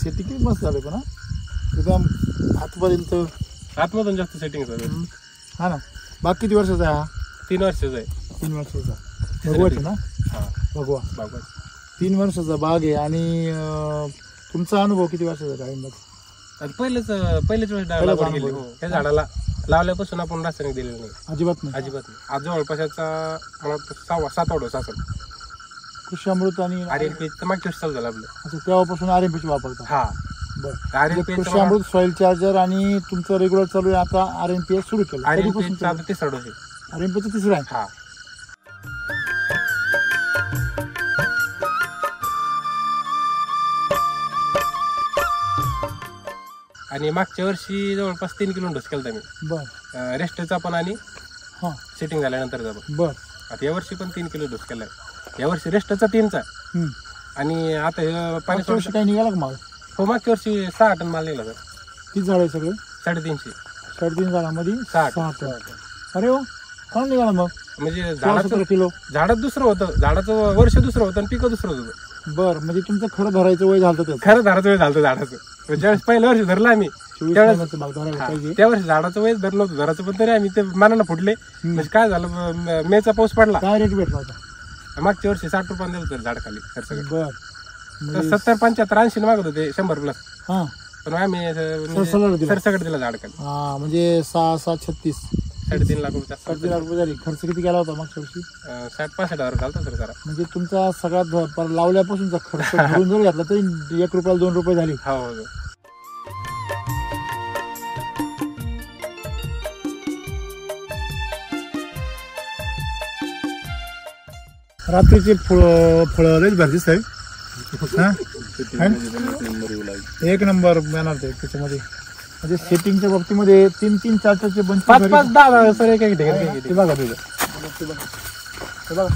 Setting किती मस्त झाले पण एकदम आतमधून जास्त सेटिंग झालं. हा ना. बाग किती वर्षाचा आहे हा? 3 वर्षाचा आहे. 3 वर्षाचा भगवत ना. हा भगवा बाबा 3 वर्षाचा बाग आहे. आणि तुमचा अनुभव किती वर्षाचा आहे? पहिलेच वेळेस लागवड केली. त्या झाडाला लावल्यापासून आपण रासायनिक दिलेलं नाही. अजिबात नाही. अजिबात नाही. आज जवळपास याचा मला 6-7 डोस असेल. कृषी अमृत आणि RNP मागच्या वर्षी चालू झालं आपलं. अच्छा, तेव्हापासून RNP वापरता? हा बरं. कृषी अमृत, सॉइल चार्जर आणि तुमचं रेग्युलर चालू आहे. आता RNP सुरू केलं. RNP आता 3रा डोस आहे. RNP चा 3रा आहे. हा. आणि मागच्या वर्षी जवळपास 3 किलो डोस केला मी. बरं. रेस्टचा पण आणि सेटिंग झाल्यानंतरचा पण. बरं. आता यावर्षी पण 3 किलो डोस केलाय. यावर्षी रेस्टचा 3चा आणि आता पाणी वर्षी काही निघाला का माल? हो, मागच्या वर्षी 6 टन माल निघाला. किती झाड आहे सगळे? 350 झाडामध्ये 6 टन. अरे वा, कोण निघाला मग? म्हणजे 17 किलो. झाडात दुसरं होतं, झाडाचं वर्ष दुसरं होतं आणि पिकं दुसरं होतं. बरं. म्हणजे तुमचं खरं धरायचं वय झालं? खरं धरायचं वय झालं झाडाचं. ज्यावेळेस पहिल्या वर्षी धरलं आम्ही त्या वर्षी झाडाचं वयच धरलं होतं. धराचं पण तरी आम्ही ते मनानं फुटले. म्हणजे काय झालं, मेचा पाऊस पडला. काय रेट भेटला होता? मागच्या वर्षी 60 रुपयांनी दिलं होतं झाड खाली खर्च. बरं. 70, 75, 80 मागत होते, 100+. हा. पण आम्ही सरसकट दिला झाड खाली. हा, म्हणजे 6-7 36 3.5 लाख रुपये. 3.5 लाख रुपये झाली. खर्च किती केला होता मागच्या वर्षी? 60-65 हजार झाला सर जरा. म्हणजे तुमचा सगळ्यात लावल्यापासूनचा खर्च धरून जर घातला तरी 1 रुपयाला 2 रुपये झाली. हो. रात्रीचे फळं लयच भारी दिसत आहे. एक नंबर येणार ते त्याच्यामध्ये. म्हणजे सेटिंगच्या बाबतीमध्ये 3-3, 4-4चे बंच 5-5, 10 सर एक ठिकाणी बघा तुझं. ते बघा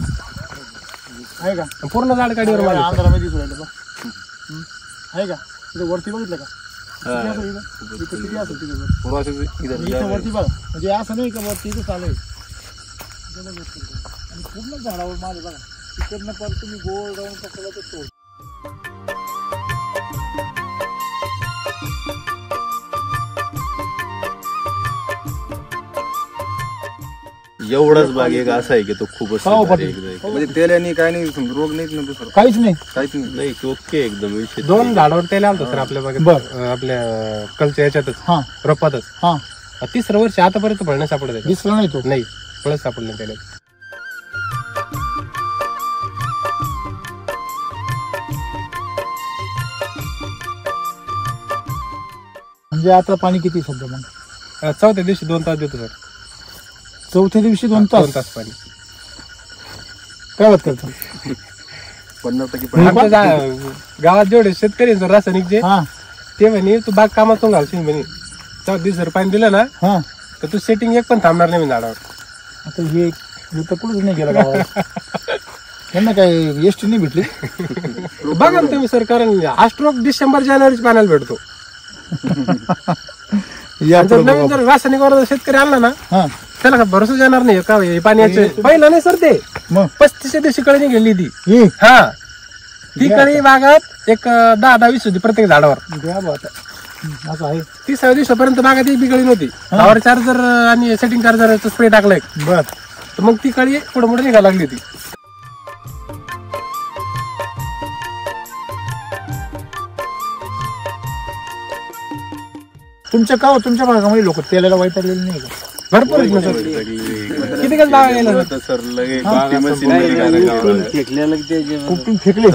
आहे का पूर्ण झाड काढीवर माझ्या आंध्रामध्ये दिसू राहिलं बघ. आहे का? तिथे वरती बघितलं का? किती असेल तिथे वरती बघा. म्हणजे असं नाही का वरती इथं चालू आहे आणि पूर्ण झाडावर माल बघा. तिकडनं पण तुम्ही गोल राऊंड पकडला तर तो एवढाच बाग एक असा आहे की तो खूपच म्हणजे तेल्याने काय नाही, रोग नाही ना दुसरं काहीच नाही. नाही ओके एकदम विषय. 2 झाडावर तेल आलं सर आपल्या बागेत. आपल्या कलच्या याच्यातच रोपातच. 3रं वर्ष आतापर्यंत फळ नाही सापडत. दिसला नाही तो? नाही, फळच सापडलं त्याला. म्हणजे आता पाणी किती सध्या मग? 4थ्या दिवशी 2 तास देतो सर. 4थ्या दिवशी 2 तास पाणी. काय बात करतो? 50% गावात जेवढे शेतकरी रासायनिकचे ते म्हणे तू बाग कामातून घालशील म्हणे. 4 दिवस जर पाणी दिलं ना तर तू सेटिंग एक पण थांबणार नाही झाडावर. आता हे तर कुठंच नाही गेलं गावात. त्यांना काय एसटी नाही भेटली? बघा ना तुम्ही सर, कारण हा स्ट्रोक डिसेंबर-जानेवारीच पाण्याला भेटतो. नवीन जर रासायनिक शेतकरी आणला ना त्याला भरोसा येणार नाही का पाण्याचे. पहिलं नाही सर ते 35 दिवशी कळी गेली ती. ती कळी बागात एक 10-20 होती प्रत्येक झाडावर. 30व्या दिवसापर्यंत बागात एक बी कळी नव्हती. पॉवर चार्जर आणि सेटिंग चार्जरचा स्प्रे टाकलाय तर मग ती कळी पुढे पुढे निघायला लागली होती. तुमच्या भागामध्ये लोक तेलाला वैतागलेले नाही का? भरपूर किती बागा फेकले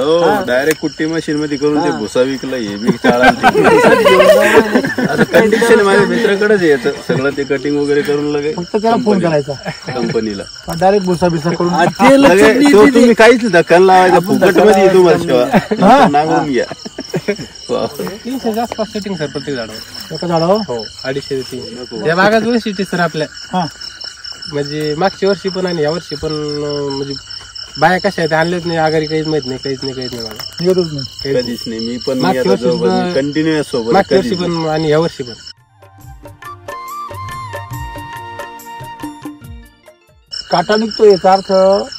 डायरेक्ट कुट्टी मशीन मध्ये करून ते भुसा विकलं. हे मी कंडिशन माझ्या मित्राकडेच येतं सगळं. ते कटिंग वगैरे करून लगे फक्त त्याला फोन करायचा कंपनीला. डायरेक्ट भुसा बिसा करून तुम्ही काहीच धक्कन लावायचा फुकट मध्ये तुम्हाला नांगरून घ्या. 300 जास्त सेटिंग सर प्रत्येक झाडावर. एका झाडावर? हो, 250-300. या बागात वैशिष्ट्य सर आपल्या. म्हणजे मागच्या वर्षी पण आणि या वर्षी पण म्हणजे बाया कशा आहेत आणल्याच नाही. आगारी काहीच माहित नाही, काहीच नाही मला. कधीच नाही. मी पण कंटिन्युअस सोबत. मागच्या वर्षी पण आणि या वर्षी पण. काटा निघतो याचा अर्थ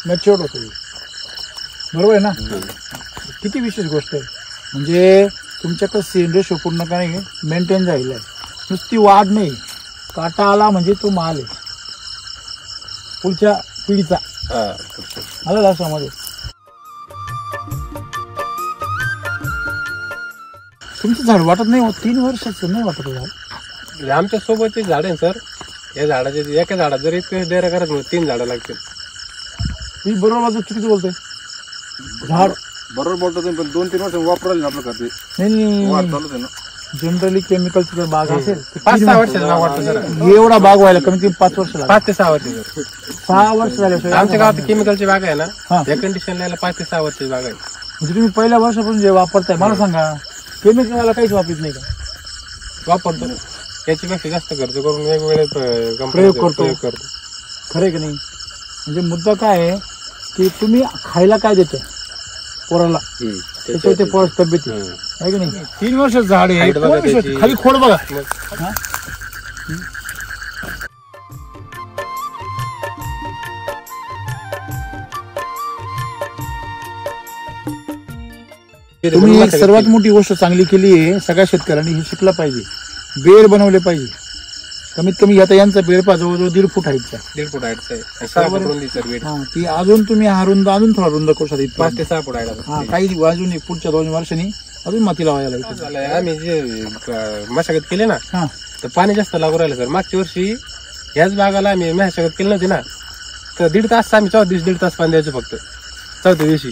मॅच्युअर्ड होतो. बरोबर आहे ना? किती विशेष गोष्ट आहे. म्हणजे तुमच्याकडे सेंद्रिय पूर्णपणे मेंटेन झालेला आहे. नुसती वाढ नाही, काटा आला म्हणजे तो माल आहे पुढच्या पिढीचा. आला लक्षामध्ये. तुमचं झाड वाटत नाही 3 वर्षाचं नाही वाटत झाड. आमच्या सोबतचे झाड आहे सर. या झाडाचे एका झाडात जर इतकं डेरा करत नाही 3 झाडं लागतील. मी बरोबर चुकीचं बोलतोय. झाड बरोबर बोलतो तुम्ही, पण 2-3 वर्ष वापरायला ना आपलं खाते नाही वाढ चालूच आहे ना. जनरली केमिकलची जर बाग असेल 5-6 वर्षाचा वाटतं सर. एवढा बाग व्हायला कमीत कमी 5 वर्ष लागतात. 5 ते 6 वर्ष सर. 6 वर्ष झाल्याशिवाय आमच्या गावात केमिकलची बाग आहे ना, हा. या कंडिशनला 5 ते 6 वर्षाची बाग आहे. म्हणजे तुम्ही पहिल्या वर्षापासून जे वापरताय मला सांगा, केमिकलला काहीच वापरत नाही का? वापरतो. त्याच्यापेक्षा जास्त खर्च करून वेगवेगळे प्रयोग करतो. खरं की नाही? म्हणजे मुद्दा काय आहे की तुम्ही खायला काय देताय पोराला, त्याच्यावर ते पोराची तब्येत आहे की नाही? 3 वर्षाचं झाड आहे, Height बघा त्याची. खाली खोड बघा. मग तुम्ही एक सर्वात मोठी गोष्ट चांगली केली आहे. सगळ्या शेतकऱ्यांनी हे शिकलं पाहिजे. बेड बनवले पाहिजे. कमीत कमी आता यांचा बेड पा जवळजवळ 1.5 फूट हाईटचा आहे. 1.5 फूट आहे आणि 6 फूट रुंदी सर बेड. हा, ती अजून तुम्ही हा रुंद अजून थोडा रुंद करू शकता. 5 ते 6 फूट आहे. हा, काही अजून पुढच्या 2 वर्षांनी अजून माती लावायला लागेल. आम्ही जे मशागत केली ना, हा, तर पाणी जास्त लागू राहिलं सर. मागच्या वर्षी ह्याच बागाला आम्ही मशागत केली नव्हती ना, तर 1.5 तास आम्ही 1.5 तास पाणी द्यायचो फक्त चौथ्या दिवशी.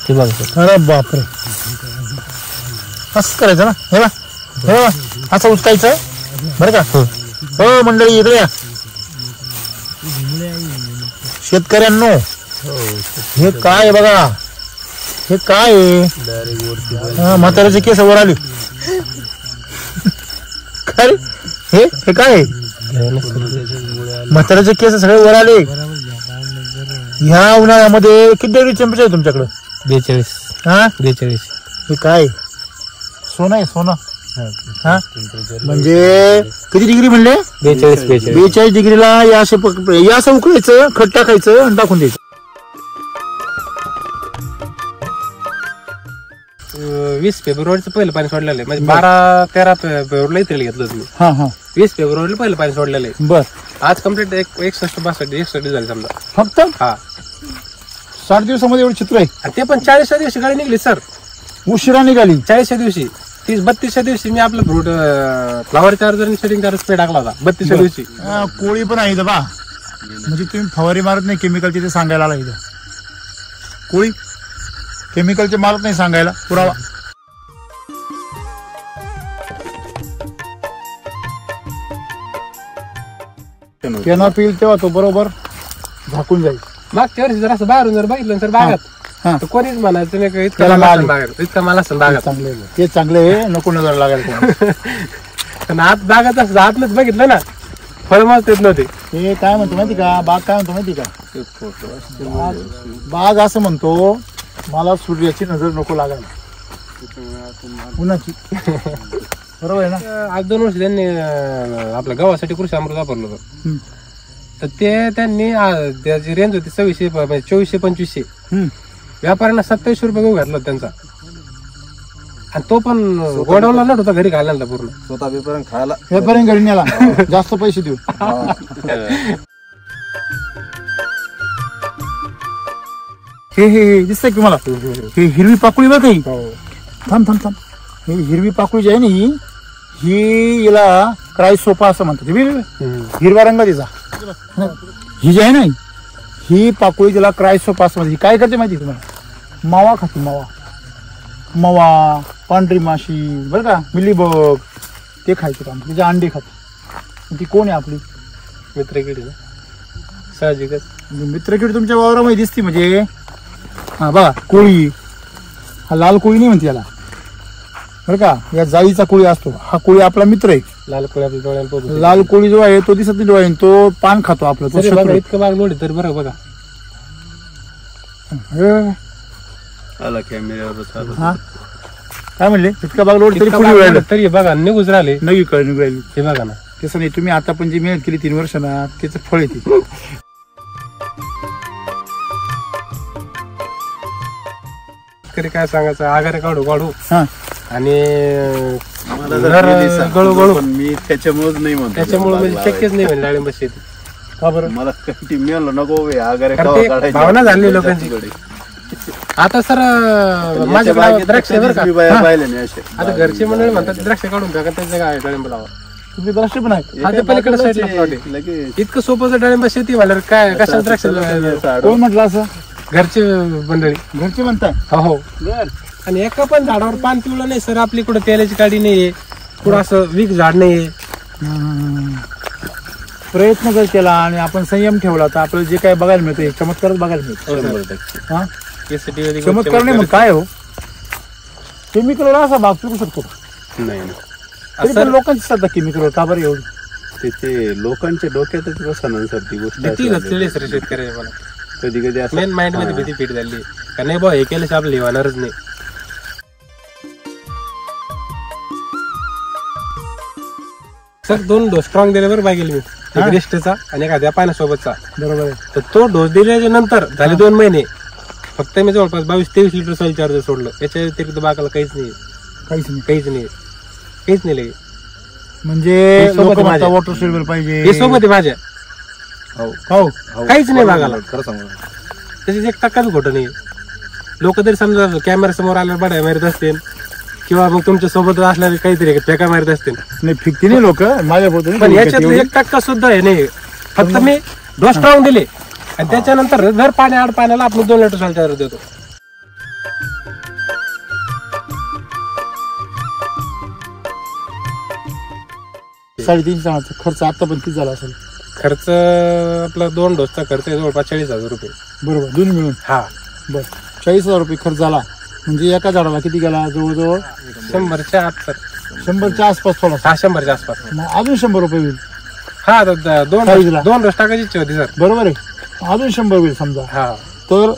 ते बघा सर. अरे बापरे, असं करायचं ना. हे बघा, हे बघा, असं उचकायचं बरं का. हो मंडळी इकडे या. शेतकऱ्यांनो, हे काय आहे बघा, हे काय आहे? म्हाताऱ्याचे केस वर आले. काय रे? हे काय आहे? म्हाताऱ्याचे केस सगळे वर आले. ह्या उन्हाळ्यामध्ये किती डिग्री टेम्परेचर आहे तुमच्याकडे? 42. हा, 42. हे काय? सोनं आहे सोनं. हा, म्हणजे किती डिग्री म्हणले? 42 डिग्रीला या असं उकळायचं, खत टाकायचं आणि टाकून द्यायचं. 20 फेब्रुवारीचं पहिलं पाणी सोडलेलं आहे. म्हणजे 12-13 फेब्रुवारीला इथे घेतलं तुम्ही. हा हा, 20 फेब्रुवारीला पहिलं पाणी सोडलेलं आहे. बर. आज कम्प्लीट 61-62 झाले समजा. फक्त हा, 60 दिवसामध्ये एवढं चित्र आहे. आणि ते पण 40व्या दिवशी गाडी निघली सर. उशिरा निघाली. 40व्या दिवशी. 30-32व्या दिवशी मी आपलं फ्रूट फ्लावर चार्जर आणि शूटिंग चार्जर स्प्रे टाकला होता. 32व्या दिवशी. कोळी पण आहे इथं बा. म्हणजे तुम्ही फवारी मारत नाही केमिकलचे, ते सांगायला आला इथं. कोळी केमिकलचे मारत नाही सांगायला पुरावा. केना पिल तेव्हा तो बरोबर झाकून जाईल. मागच्या वर्षी जर असं बाहेरून जर बघितलं सर बागात, हा, तर कोणीच म्हणायचं नाही का इतका त्याला माल माल असेल बागात, इतका माल असेल बागात. चांगले ते चांगले आहे, नको नजर लागायला. पण आत बागात असं आतनच बघितलं ना, फळ माल येत नव्हते. हे काय म्हणतो माहिती का, बाग काय म्हणतो माहिती का, बाग असं म्हणतो मला सूर्याची नजर नको लागायला, उन्हाची. बरोबर आहे ना. आज 2 वर्ष त्यांनी आपल्या गावासाठी कृषी अमृत वापरलं होतं. तर ते त्यांनी त्याची रेंज होती 2400-2500. व्यापाऱ्यांना 2700 रुपये गहू घातला त्यांचा. आणि तो पण गोडाऊनला नट होता, घरी घालायला पूर्ण. स्वतः व्यापाऱ्यानं खायला व्यापाऱ्याने घरी नेला जास्त पैसे देऊ. हे दिसतंय की मला, हे हिरवी पाकुळी बघ काही. थांब थांब थांब. ही हिरवी पाकुळी जी आहे ना, ही याला क्रायसोपा असं म्हणतात. हिरवा रंग तिचा. ही जी आहे ना, ही पाकुळी तिला क्रायसोपा असं म्हणतात. ही काय करते माहिती तुम्हाला? मावा खाते. मावा, पांढरी माशी बरं का, मिलीबग, ते खायचं काम. तिचे अंडे खाते. ती कोण आहे आपली? मित्रकिडी. साहजिकच मित्रकिडी तुमच्या वावरामध्ये दिसते. म्हणजे हा बघा, कोळी. हा लाल कोळी नाही म्हणते याला बरं का, या जाळीचा कोळी असतो. हा कोळी आपला मित्र आहे. लाल कोळी आपल्या डोळ्याला. लाल कोळी जो आहे तो दिसत नाही डोळ्याने, तो पान खातो आपलं. तो शत्रू. इतकं बाग लोडी तर बरं बघा. आला कॅमेऱ्यावर. हा, काय म्हणले? इतका बाग लोड तरी फुली राहिलं तरी बघा निघूच राहिले. नवी कळ निघाली. हे बघा ना, तसं नाही. तुम्ही आता पण जी मेहनत केली 3 वर्ष ना, त्याचं फळ येते. शेतकरी काय सांगायचं, आगारे काढू काढू हा आणि मला जर घर गेली सांग, गळू गळू. पण मी त्याच्यामुळेच नाही म्हणतो त्याच्यामुळे म्हणजे लावायला. शक्यच नाही म्हणजे डाळिंब शेती. का बरं? मला कंटी मिळालं नको बे, आगारे कारण खावा ते काढायचे. भावना झाली लोकांची. आता सर पण माझ्याकडे याच्या बागेत द्राक्ष बरं कधीच का, मी बाया पाहिले नाही असे. आता घरचे मंडळी म्हणतात द्राक्ष काढून टाका, त्याचं काय डाळिंब लावा. तुमची द्राक्ष पण आहे? हा, ते पलीकडे साईडला plot आहे. लगेच इतकं सोपं डाळिंब शेती म्हणल्यावर काय कशाला द्राक्ष कोण म्हटलं असं? घरचे मंडळी. घरचे म्हणताय? हो आणि एका पण झाडावर पान पिवलं नाही सर. आपली कुठं तेलाची काडी नाहीये, कुठं असं वीक झाड नाहीये. प्रयत्न जर केला आणि आपण संयम ठेवला तर आपल्याला जे काय बघायला मिळतं हे चमत्कारच बघायला मिळतं. 100%. हा केसरी चमत्कार नाही मग काय हो, केमिकलवर असा भाग पिकू शकतो का? नाही ना. तरी पण लोकांची सध्या केमिकलवर का बरं एवढी? ते लोकांच्या डोक्यातच बसणार सर ती गोष्ट. भीती घातलेली सर शेतकऱ्याला. मला कधी कधी असं मेन माइंड मध्ये भीती फिट झाली का नाही बा, हे केल्यास आपलं होणारच नाही. सर 2 डोस स्ट्रॉंग दिले बरं बागेल मी, एक रेस्टचा आणि एखाद्या पाण्यासोबतचा. बरोबर आहे. तर तो डोस दिल्याच्या नंतर झाले 2 महिने फक्त मी जवळपास 22-23 लिटर सॉइल चार्जर सोडलं. याच्या व्यतिरिक्त बागाला काहीच नाही, काहीच नाही. काहीच नाही, काहीच नाही लगे. म्हणजे सोबत लोक आहे म्हणतात माझ्या. वॉटर शेड्यूल पाहिजे. हे सोबत आहे माझ्या, हो काहीच नाही बागाला. खरं सांगू त्याच्यात 1% बी खोटं नाही. लोक तरी समजा कॅमेरा समोर आल्यावर बड्या मारत असतील किंवा मग तुमच्या सोबत असल्याने काहीतरी फेका मारत असतील, नाही फिक्ती नाही लोक माझ्या पण याच्यात 1% सुद्धा आहे नाही. फक्त मी डोस स्ट्रॉंग दिले आणि त्याच्यानंतर दर आड पाण्याला आपण 2 लिटर सॉइल चार्जर देतो. $350 खर्च आता पण किती झाला असेल? खर्च आपला 2 डोसचा खर्च आहे जवळपास 40,000 रुपये. बरोबर, दोन्ही मिळून. हा, बर 40,000 रुपये खर्च झाला म्हणजे एका झाडाला किती गेला? जवळजवळ 100च्या आत सर. 100च्या आसपास थोडासा. हा, 100च्या आसपास. मग अजून 100 रुपये होईल. हा, साईजला. 2 डोस टाकायची इच्छा होती सर. बरोबर आहे, अजून 100 होईल समजा. हा, तर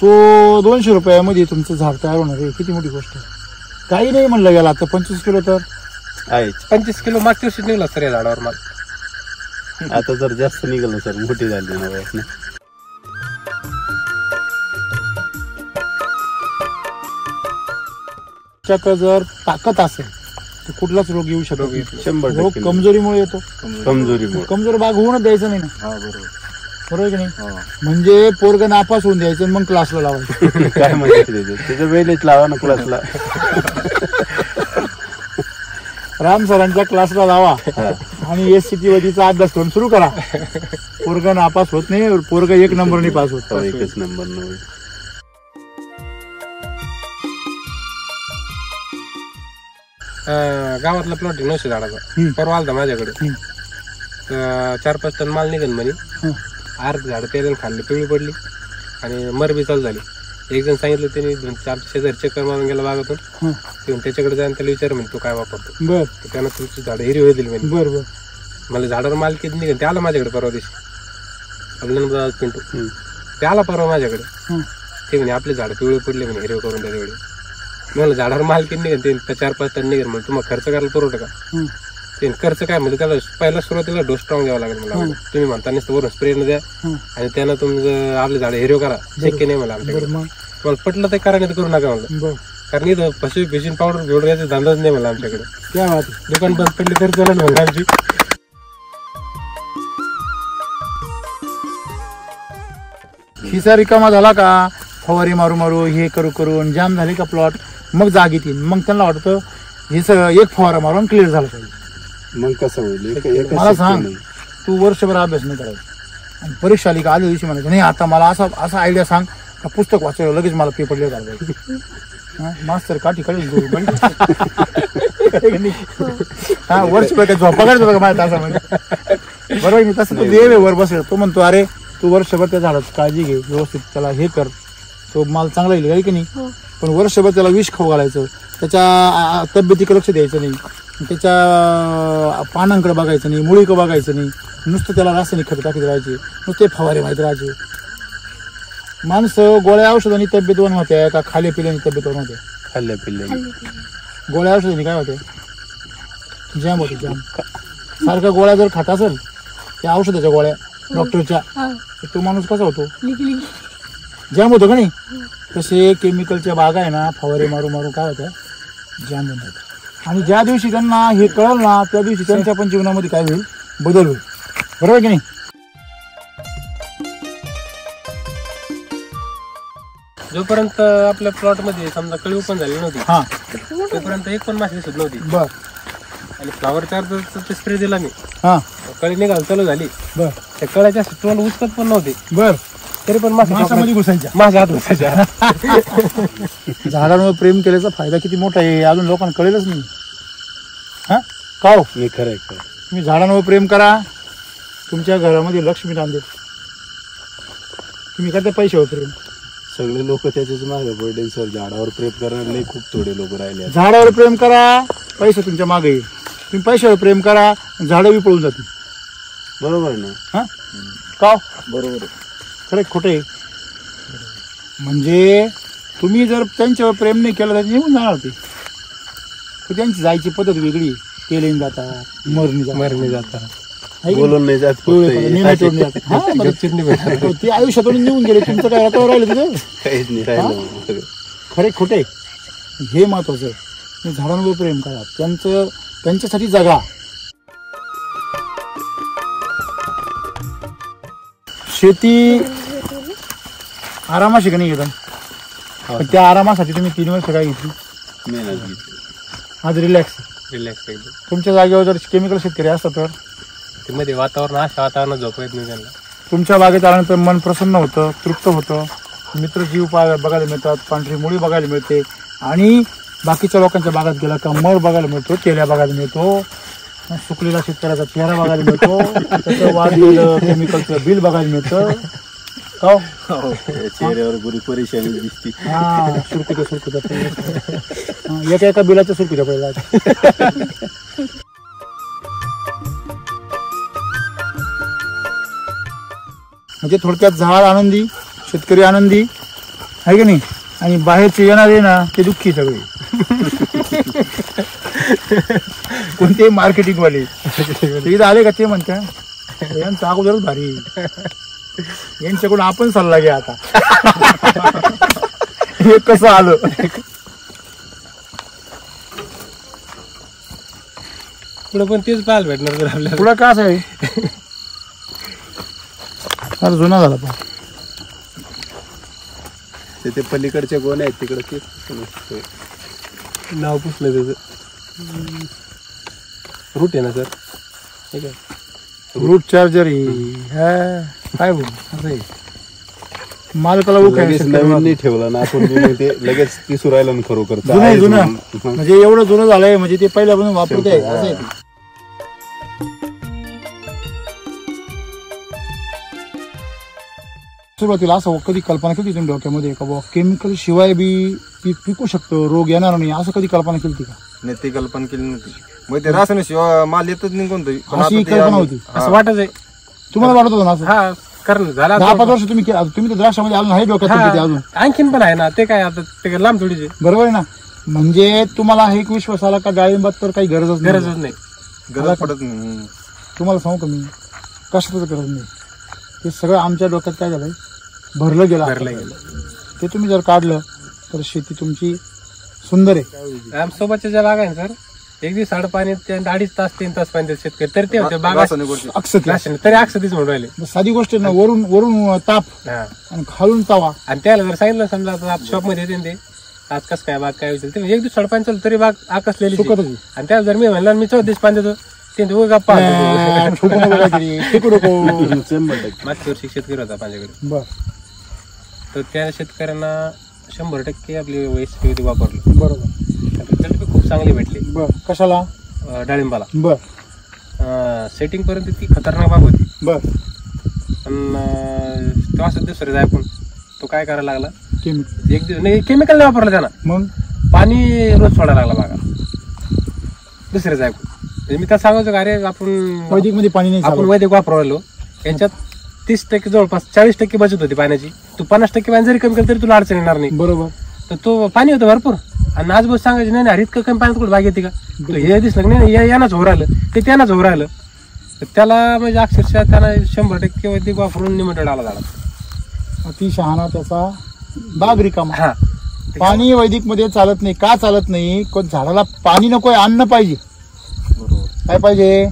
तो 200 रुपयामध्ये तुमचं झाड तयार होणार आहे. किती मोठी गोष्ट आहे. काही नाही म्हणलं गेला तर 25 किलो तर आहेच. 25 किलो मागच्या वर्षी निघला सर या झाडावर माल. आता जर जास्त निघालं सर, मोठी झाली ना वयात ना. त्याच्यात जर ताकद असेल तर कुठलाच रोग येऊ शकतो. 100% रोग कमजोरीमुळे येतो. कमजोरीमुळे. कमजोर बाग होऊनच द्यायचं नाही ना. हा बरोबर. बरोबर की नाही? म्हणजे पोरग नापास होऊन द्यायचं आणि मग क्लासला लावायचं. काय म्हणते त्याच्या वेळेच लावा ना क्लासला. राम सरांच्या क्लासला लावा आणि SCT वतीचा अभ्यास करून सुरू करा. पोरग नापास होत नाही, पोरग 1 नंबरने पास होत. एकच नंबर नव्हे. गावातला प्लॉट आहे 900 झाडाचा. परवा आलता माझ्याकडे. 4-5 टन माल निघन म्हणे. अर्ध झाड तेल खाल्ली, पिवळी पडली आणि मरबी चालू झाली. एक जण सांगितलं त्यांनी 4 शेजारी चक्कर मारून गेला बागातून. त्याच्याकडे जाऊन त्याला विचार म्हणे तू काय वापरतो. बर त्यानं तुमची झाडं हिरवी दिली म्हणे. बर बर. मला झाडावर माल किती निघेल ते आला माझ्याकडे परवा दिवशी. आपल्याला पिंटू ते आला परवा माझ्याकडे. ते म्हणे आपले झाड पिवळे पडले म्हणे हिरवे करून त्याच्या वेळी. मला झाडावर माल किती निघेल ते 4-5 टन निघेल म्हणजे तुम्हाला खर्च करायला परवडतं का. ते खर्च काय म्हणजे त्याला पहिला सुरुवातीला डोस स्ट्रॉंग घ्यावा लागेल मला. तुम्ही म्हणता नुसतं वरून स्प्रे न द्या आणि त्यानं तुमचं आपले झाड हिरवे करा शक्य नाही मला आमच्याकडे. मला पटलं तर करा नाही तर करू नका म्हणलं. कारण इथं पशु फिशिंग पावडर घेऊन याचा धंदाच नाही मला आमच्याकडे. दुकान बंद पडली तरी चला म्हणलं आमची. खिसा रिकामा झाला का फवारी मारू मारू हे करू करून जाम झाले का प्लॉट मग जाग येतील. मग त्यांना वाटतं हे सगळं एक फवारा मारून क्लिअर झालं पाहिजे. मग कसं होईल. मला सांग, तू वर्षभर अभ्यास नाही करायचा आणि परीक्षा आली का आदल्या दिवशी म्हणायचं नाही आता मला असा आयडिया सांग का पुस्तक वाचायला लगेच मला पेपर लिहिता आलं पाहिजे. मास्तर काठी काढून हा वर्षभर काय झोपा काढत होता का माझ्या तासामध्ये. बरोबर मी तसं तो देव वर बसेल. तो म्हणतो अरे तू वर्षभर त्या झाडाची काळजी घे, व्यवस्थित त्याला हे कर, तो माल चांगला येईल आहे की नाही. पण वर्षभर त्याला विष खाऊ घालायचं, त्याच्या तब्येतीकडे लक्ष द्यायचं नाही, त्याच्या पानांकडे बघायचं नाही, मुळीकडे बघायचं नाही, नुसतं त्याला रासायनिक खत टाकीत राहायचे, नुसते फवारे माहीत राहायचे. माणसं गोळ्या औषधांनी तब्येत बनवते का खाल्या पिल्याने तब्येत बनवते. खाल्ल्या पिल्ल्या गोळ्या औषधांनी काय होते, जॅम होते. जॅम सारख्या गोळ्या जर खात असेल त्या औषधाच्या गोळ्या डॉक्टरच्या, तो माणूस कसा होतो, जॅम होतो का नाही. तसे केमिकलच्या बागा आहे ना फवारे मारून मारून काय होत्या जाम होऊन जातात. आणि ज्या दिवशी त्यांना हे कळलं ना त्या दिवशी त्यांच्या पण जीवनामध्ये काय होईल बदल होईल. बरोबर की नाही? जोपर्यंत आपल्या प्लॉट मध्ये समजा कळी ओपन झाली नव्हती हा तोपर्यंत एक पण माशी दिसत नव्हती. बर आणि फ्लावर चार्जरचा स्प्रे दिला मी, हा कळी निघाल चालू झाली, बर त्या कळ्याच्या तोंड उचकत पण नव्हते बर तरी पण माशामध्ये घुसायच्या. माझ्या हात बसायच्या. झाडांवर प्रेम केल्याचा फायदा किती मोठा आहे अजून लोकांना कळेलच नाही. हा का हो? नाही खरंय तुम्ही झाडांवर प्रेम करा, तुमच्या घरामध्ये लक्ष्मी नांदेल. तुम्ही करता पैशावर प्रेम. सगळे लोक त्याच्याच मागे पडले सर. झाडावर प्रेम करणारे खूप थोडे लोक राहिले. झाडावर प्रेम करा, पैसा तुमच्या मागे येईल. तुम्ही पैशावर प्रेम करा, झाडं बी पळून जातील. बरोबर ना? हा का बरोबर. खरं खोटे. म्हणजे तुम्ही जर त्यांच्यावर प्रेम नाही केलं तर निघून जाणार ते. तर त्यांची जायची पद्धत वेगळी आहे. तेलेन जातात, मरणी जातात, बोलून नाही जात. हा, बरं. ते आयुष्यातून निघून गेले. तुमचं काय रतावर राहिलं तिथं? काहीच नाही राहिलं. खरे खोटे हे महत्वाचं आहे. तुम्ही झाडांवर प्रेम करा, त्यांच्यासाठी जगा. शेती आरामाशी का नाही एकदम, पण त्या आरामासाठी तुम्ही 3 वर्ष काय घेतली? मेहनत घेतली. आज रिलॅक्स. एकदम तुमच्या जागेवर जर केमिकल शेतकरी असतात तर ते मध्ये वातावरण अशा वातावरणात झोप येत नाही त्यांना. तुमच्या बागेत आल्यानंतर मन प्रसन्न होतं, तृप्त होतं, मित्र जीव बघायला मिळतात, पांढरी मुळी बघायला मिळते. आणि बाकीच्या लोकांच्या बागात गेला का मर बघायला मिळतो, केल्या बघायला मिळतो, सुकलेला शेतकऱ्याचा चेहरा बघायला मिळतो, त्याचं वाढलेलं केमिकलचं बिल बघायला मिळतं. का चेहऱ्यावर बुरी परेशानी दिसते. हा सुरकुत्या एका बिलाच्या सुरकुत्या पहिला. म्हणजे थोडक्यात झाड आनंदी, शेतकरी आनंदी आहे की नाही. आणि बाहेरचे येणारे ना ते दुःखी सगळे. कोणते मार्केटिंग वाले इथं आले का ते म्हणतात यांचं अगोदरच भारी, यांच्याकडून आपण सल्ला घ्या आता. हे कसं आलं. पुढे पण तेच पाहायला भेटणार जर आपल्याला. पुढं का असं आहे फार जुना झाला. पण ते पलीकडचे कोण आहेत तिकडे ते नाव पुसलं त्याचं. रूट आहे ना सर, ठीक आहे. रूट चार्जर काय बोल असं आहे. मालकाला लगेच नवीन नाही ठेवला ना आपण मग ते लगेच दिसू राहिलं ना खरोखर. जुनं म्हणजे एवढं जुनं झालंय म्हणजे ते पहिल्यापासून वापरते असं आहे. सुरुवातीला असं कधी कल्पना केली तुम्ही डोक्यामध्ये का बाबा केमिकल शिवाय बी पीक पिकू शकतो, रोग येणार नाही, असं कधी कल्पना केली का? नाही, ती कल्पना केली नव्हती. मग ते रासायनिक शिवाय माल येतच नाही कोणतं. अशी कल्पना होती असं वाटत आहे तुम्हाला? वाटत होतं ना असं? हा, कारण झाला 10-5 वर्ष तुम्ही तर द्राक्षामध्ये अजून आहे डोक्यात तुमच्या ते अजून. आणखीन पण आहे ना ते. काय आता ते लांब थोडीचे. बरोबर आहे ना. म्हणजे तुम्हाला हा एक विश्वास आला का डाळिंबात तर काही गरजच नाही. गरज पडत नाही. तुम्हाला सांगू का मी कशाच गरज नाही. ते सगळं आमच्या डोक्यात काय झालंय भरलं गेलं. ते तुम्ही जर काढलं तर शेती तुमची सुंदर आहे. आमसोबतच्या ज्या बागा आहे सर, एक दिवस 2.5 तास 3 तास पाणी देतात शेतकरी, तर ते होते बागा अक्षती तरी अक्षतीच म्हणून राहिले. साधी गोष्ट ना, वरून ताप आणि खालून तवा. आणि त्याला जर सांगितलं समजा आता शॉप मध्ये येते ते आज कसं काय बाग काय होईल, एक दिवस 5.5 चालू तरी बाग आकसलेली. आणि त्याला जर मी म्हणलं मी 14 दिवस पाणी देतो ते गप्पा. मागच्या वर्षी शेतकरी होता माझ्याकडे. बर. तर त्या शेतकऱ्यांना 100% आपली वैयक्तिक वापरली. बरोबर. रिझल्ट बी खूप चांगले भेटले. बर. कशाला? डाळिंबाला. बर. सेटिंग पर्यंत ती खतरनाक बाग होती. बर. पण तेव्हा सध्या दुसरे जाय पण तो काय करायला लागला, केमिकल एक दिवस नाही केमिकल नाही वापरलं त्यानं, मग पाणी रोज सोडायला लागला बागा दुसरे जाय. मी त्याला सांगायचो का अरे आपण वैदिक मध्ये पाणी नाही, आपण वैदिक वापरलो यांच्यात 30% जवळपास 40% बचत होती पाण्याची. तू 50% पाणी जरी कमी केलं तरी तुला अडचण येणार नाही. बरोबर. तर तो पाणी होतं भरपूर. आणि आज बस सांगायचं नाही नाही इतकं कमी पाण्यात कुठं बाग येते का, हे दिसलं नाही यानाच हो राहिलं ते त्यानाच हो राहिलं. तर त्याला म्हणजे अक्षरशः त्याला 100% वैदिक वापरून निमंत्रण आला झाला. अति शहाणा त्याचा बाग रिकामा. हा पाणी वैदिक मध्ये चालत नाही. का चालत नाही? कोण झाडाला पाणी नकोय, अन्न पाहिजे. काय पाहिजे?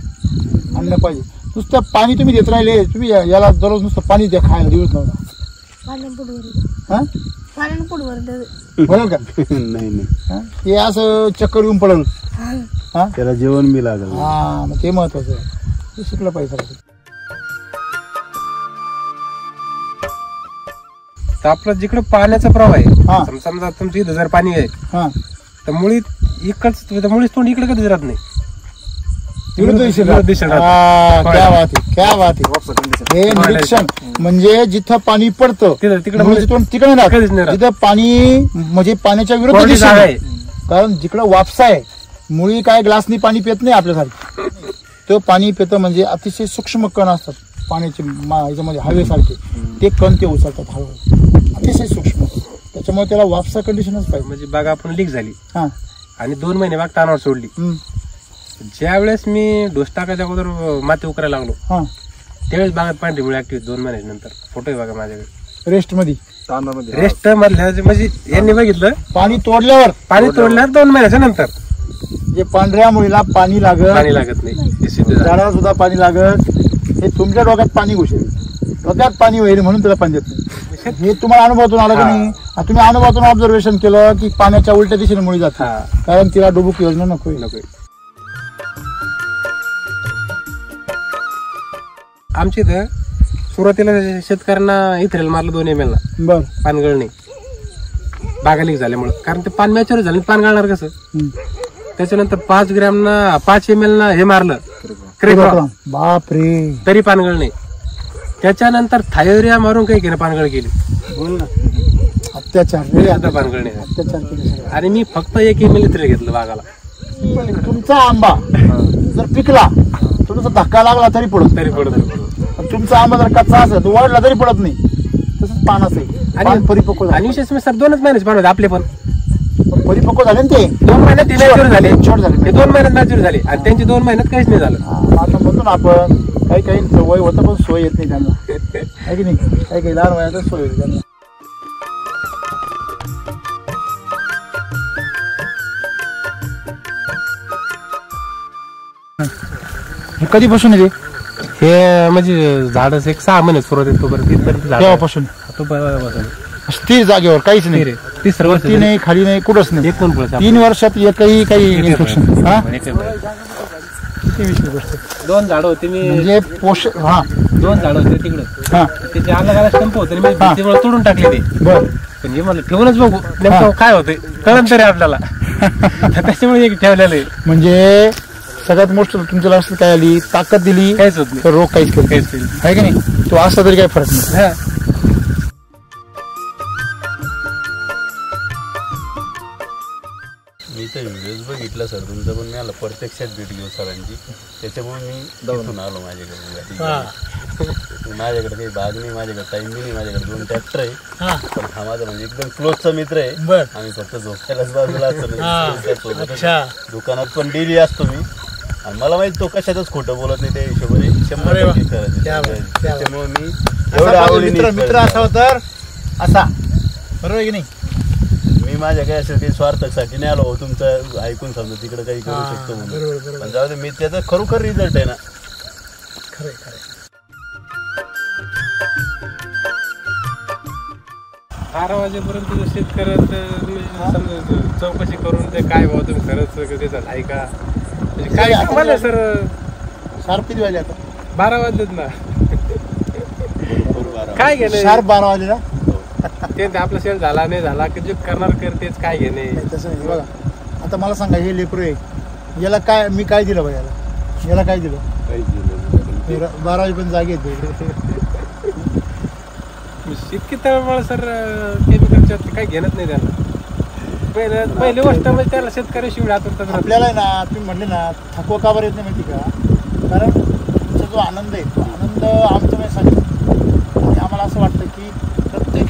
अन्न पाहिजे. नुसतं पाणी तुम्ही देत राहिले, तुम्ही याला दररोज नुसतं पाणी द्या खायला, दिवस नव्हता हा बरोबर का? नाही नाही हा? हे असं चक्कर येऊन पडल. हा त्याला जेवण बी लागल. हा मग ते महत्वाचं आहे. ते शिकलं पाहिजे. तर आपलं जिकडे पाण्याचा प्रवाह हा. आहे, समजा तुमच्या इथं जर पाणी आहे हा तर मुळीत इकडच मुळीच तोंड इकडे कधीच राहत नाही. विरुद्ध दिशेला. क्या बात आहे, क्या बात आहे. हे निरीक्षण म्हणजे जिथं पाणी पडतं तिकडे तिकडे नाही राहत. जिथं पाणी म्हणजे पाण्याच्या विरुद्ध दिशा आहे. कारण जिकडं वापसा आहे, मुळी काय ग्लासनी पाणी पित नाही आपल्यासारखं. तो पाणी पितं म्हणजे अतिशय सूक्ष्म कण असतात पाण्याचे याच्यामध्ये हवेसारखे. ते कण ते उचलतात हळूहळू, अतिशय सूक्ष्म. त्याच्यामुळे त्याला वापसा कंडिशनच पाहिजे. म्हणजे बागा आपण लीक झाली हा आणि 2 महिने बाग तानावर सोडली. ज्या वेळेस मी डोस टाकायच्या अगोदर माती उकरायला लागलो, हा त्यावेळेस बागात पांढरी मुळे ऍक्टिव्ह 2 महिन्यानंतर. फोटो आहे बघा माझ्याकडे. रेस्ट मध्ये रेस्ट मधल्या म्हणजे यांनी बघितलं पाणी तोडल्यावर 2 महिन्याच्या नंतर जे पांढऱ्या मुळीला पाणी लागत नाही. ते सिद्ध झालं. झाडाला सुद्धा पाणी लागत. हे तुमच्या डोक्यात पाणी घुसेल, डोक्यात पाणी होईल म्हणून त्याला पाणी देत नाही. हे तुम्हाला अनुभवातून आलं की नाही? तुम्ही अनुभवातून ऑब्झर्वेशन केलं की पाण्याच्या उलट्या दिशेने मुळी जाते. कारण तिला डुबुक योजना नको. आमच्या इथं सुरुवातीला शेतकऱ्यांना इथरेल मारलं 2 ml ला. बर पानगळ नाही, बागा लीक झाल्यामुळे. कारण ते पान मॅच्युअर झालं, पान गळणार कसं? त्याच्यानंतर 5 ग्रॅम ना 5 ml ना हे मारलं क्रेक्रॉन, बाप रे, तरी पानगळ नाही. त्याच्यानंतर थायरिया मारून काही केलं, पानगळ केली. बोल ना. अत्याचार पानगळ नाही. अत्याचार केले. आणि मी फक्त 1 ml तरी घेतलं बागाला. तुमचा आंबा जर पिकला, थोडासा धक्का लागला तरी पडत. तुमचा आंबा जर कच्चा असेल तो वाढला तरी पडत नाही. तसंच पान असेल आणि परिपक्व झाले. आणि विशेष मी सर 2च महिन्याचे पान होते आपले. पण परिपक्व झाले ना ते 2 महिन्यात मॅच्युअर झाले. छोट झाले. ते 2 महिन्यात मॅच्युअर झाले आणि त्यांचे 2 महिन्यात काहीच नाही झालं. आता म्हणतो ना आपण, काही वय होतं पण सोय येत नाही त्यांना, आहे की नाही? काही लहान वयातच सोय होती त्यांना. हे कधीपासून आहे हे म्हणजे झाडच एक 6 महिने सुरुवात तोपर्यंत तेव्हापासून स्थिर जागेवर काहीच नाही. वरती नाही, खाली नाही, कुठंच नाही. 3 वर्षात एकही काही इन्फेक्शन. 2 झाड होते मी म्हणजे पोषक. हा 2 झाड होते तिकडं. हा त्याचे अलग अलग स्टंप होते, मी त्यामुळे तोडून टाकले ते. बर. पण हे मला ठेवूनच बघू नेमकं काय होतंय कळलं तरी आपल्याला. त्याच्यामुळे एक ठेवलेलं आहे. म्हणजे सगळ्यात मोस्ट तुमच्या लक्षात काय आली? ताकद दिली, काहीच होत नाही. तर रोग काहीच आहे की नाही? तो असला तरी काही फरक नाही. मी तर व्हिडिओज बघितलं सर तुमचं, पण मी आला प्रत्यक्षात भेट घेऊ सरांची. त्याच्यामुळे मी इथून आलो माझ्याकडे. माझ्याकडे काही बाग नाही, माझ्याकडे टाइम नाही, माझ्याकडे 2 ट्रॅक्टर आहे. पण हा माझा म्हणजे एकदम क्लोजचा मित्र आहे. आम्ही फक्त झोपायलाच बाजूला असतो. दुकानात पण डेली असतो मी. आणि मला माहिती तो कशातच खोटं बोलत नाही, त्या हिशोबाने 100% करायचं. त्याच्यामुळे मी एवढ्या आवडीने मित्र असावा तर असा, बरोबर आहे की नाही? मी माझ्या काय असेल काही स्वार्थासाठी नाही आलो तुमचं ऐकून समजा तिकडे काही करू शकतो म्हणून. पण जाऊ दे, मी त्याचा खरोखर रिझल्ट आहे ना. खरं 12 वाजेपर्यंत शेतकऱ्यात चौकशी करून ते काय भाव तुम्ही खरंच त्याच्यात आहे का? म्हणजे काय मला सर शार्प किती वाजले आता? 12 वाजलेत ना. काय घेणे शार्प 12 वाजले ना. ते आपला सेल झाला नाही झाला की जे करणार करतेच, काय घेणे तसं नाही. बघा आता मला सांगा, हे लेकरू आहे, याला काय मी काय दिलं बघा? याला काय दिलं? 12 वाजेपर्यंत जागे इतकी तळमळ सर केमिकलच्या काय घेणंच नाही त्याला. पहिली गोष्ट म्हणजे त्याला शेतकरी शिवड आतुरतात. आपल्याला ना तुम्ही म्हणले ना थकवा का बरं येत नाही माहिती का? कारण तुमचा जो आनंद आहे तो आनंद आमच्यामध्ये सांगितलं. आणि आम्हाला असं वाटतं की प्रत्येक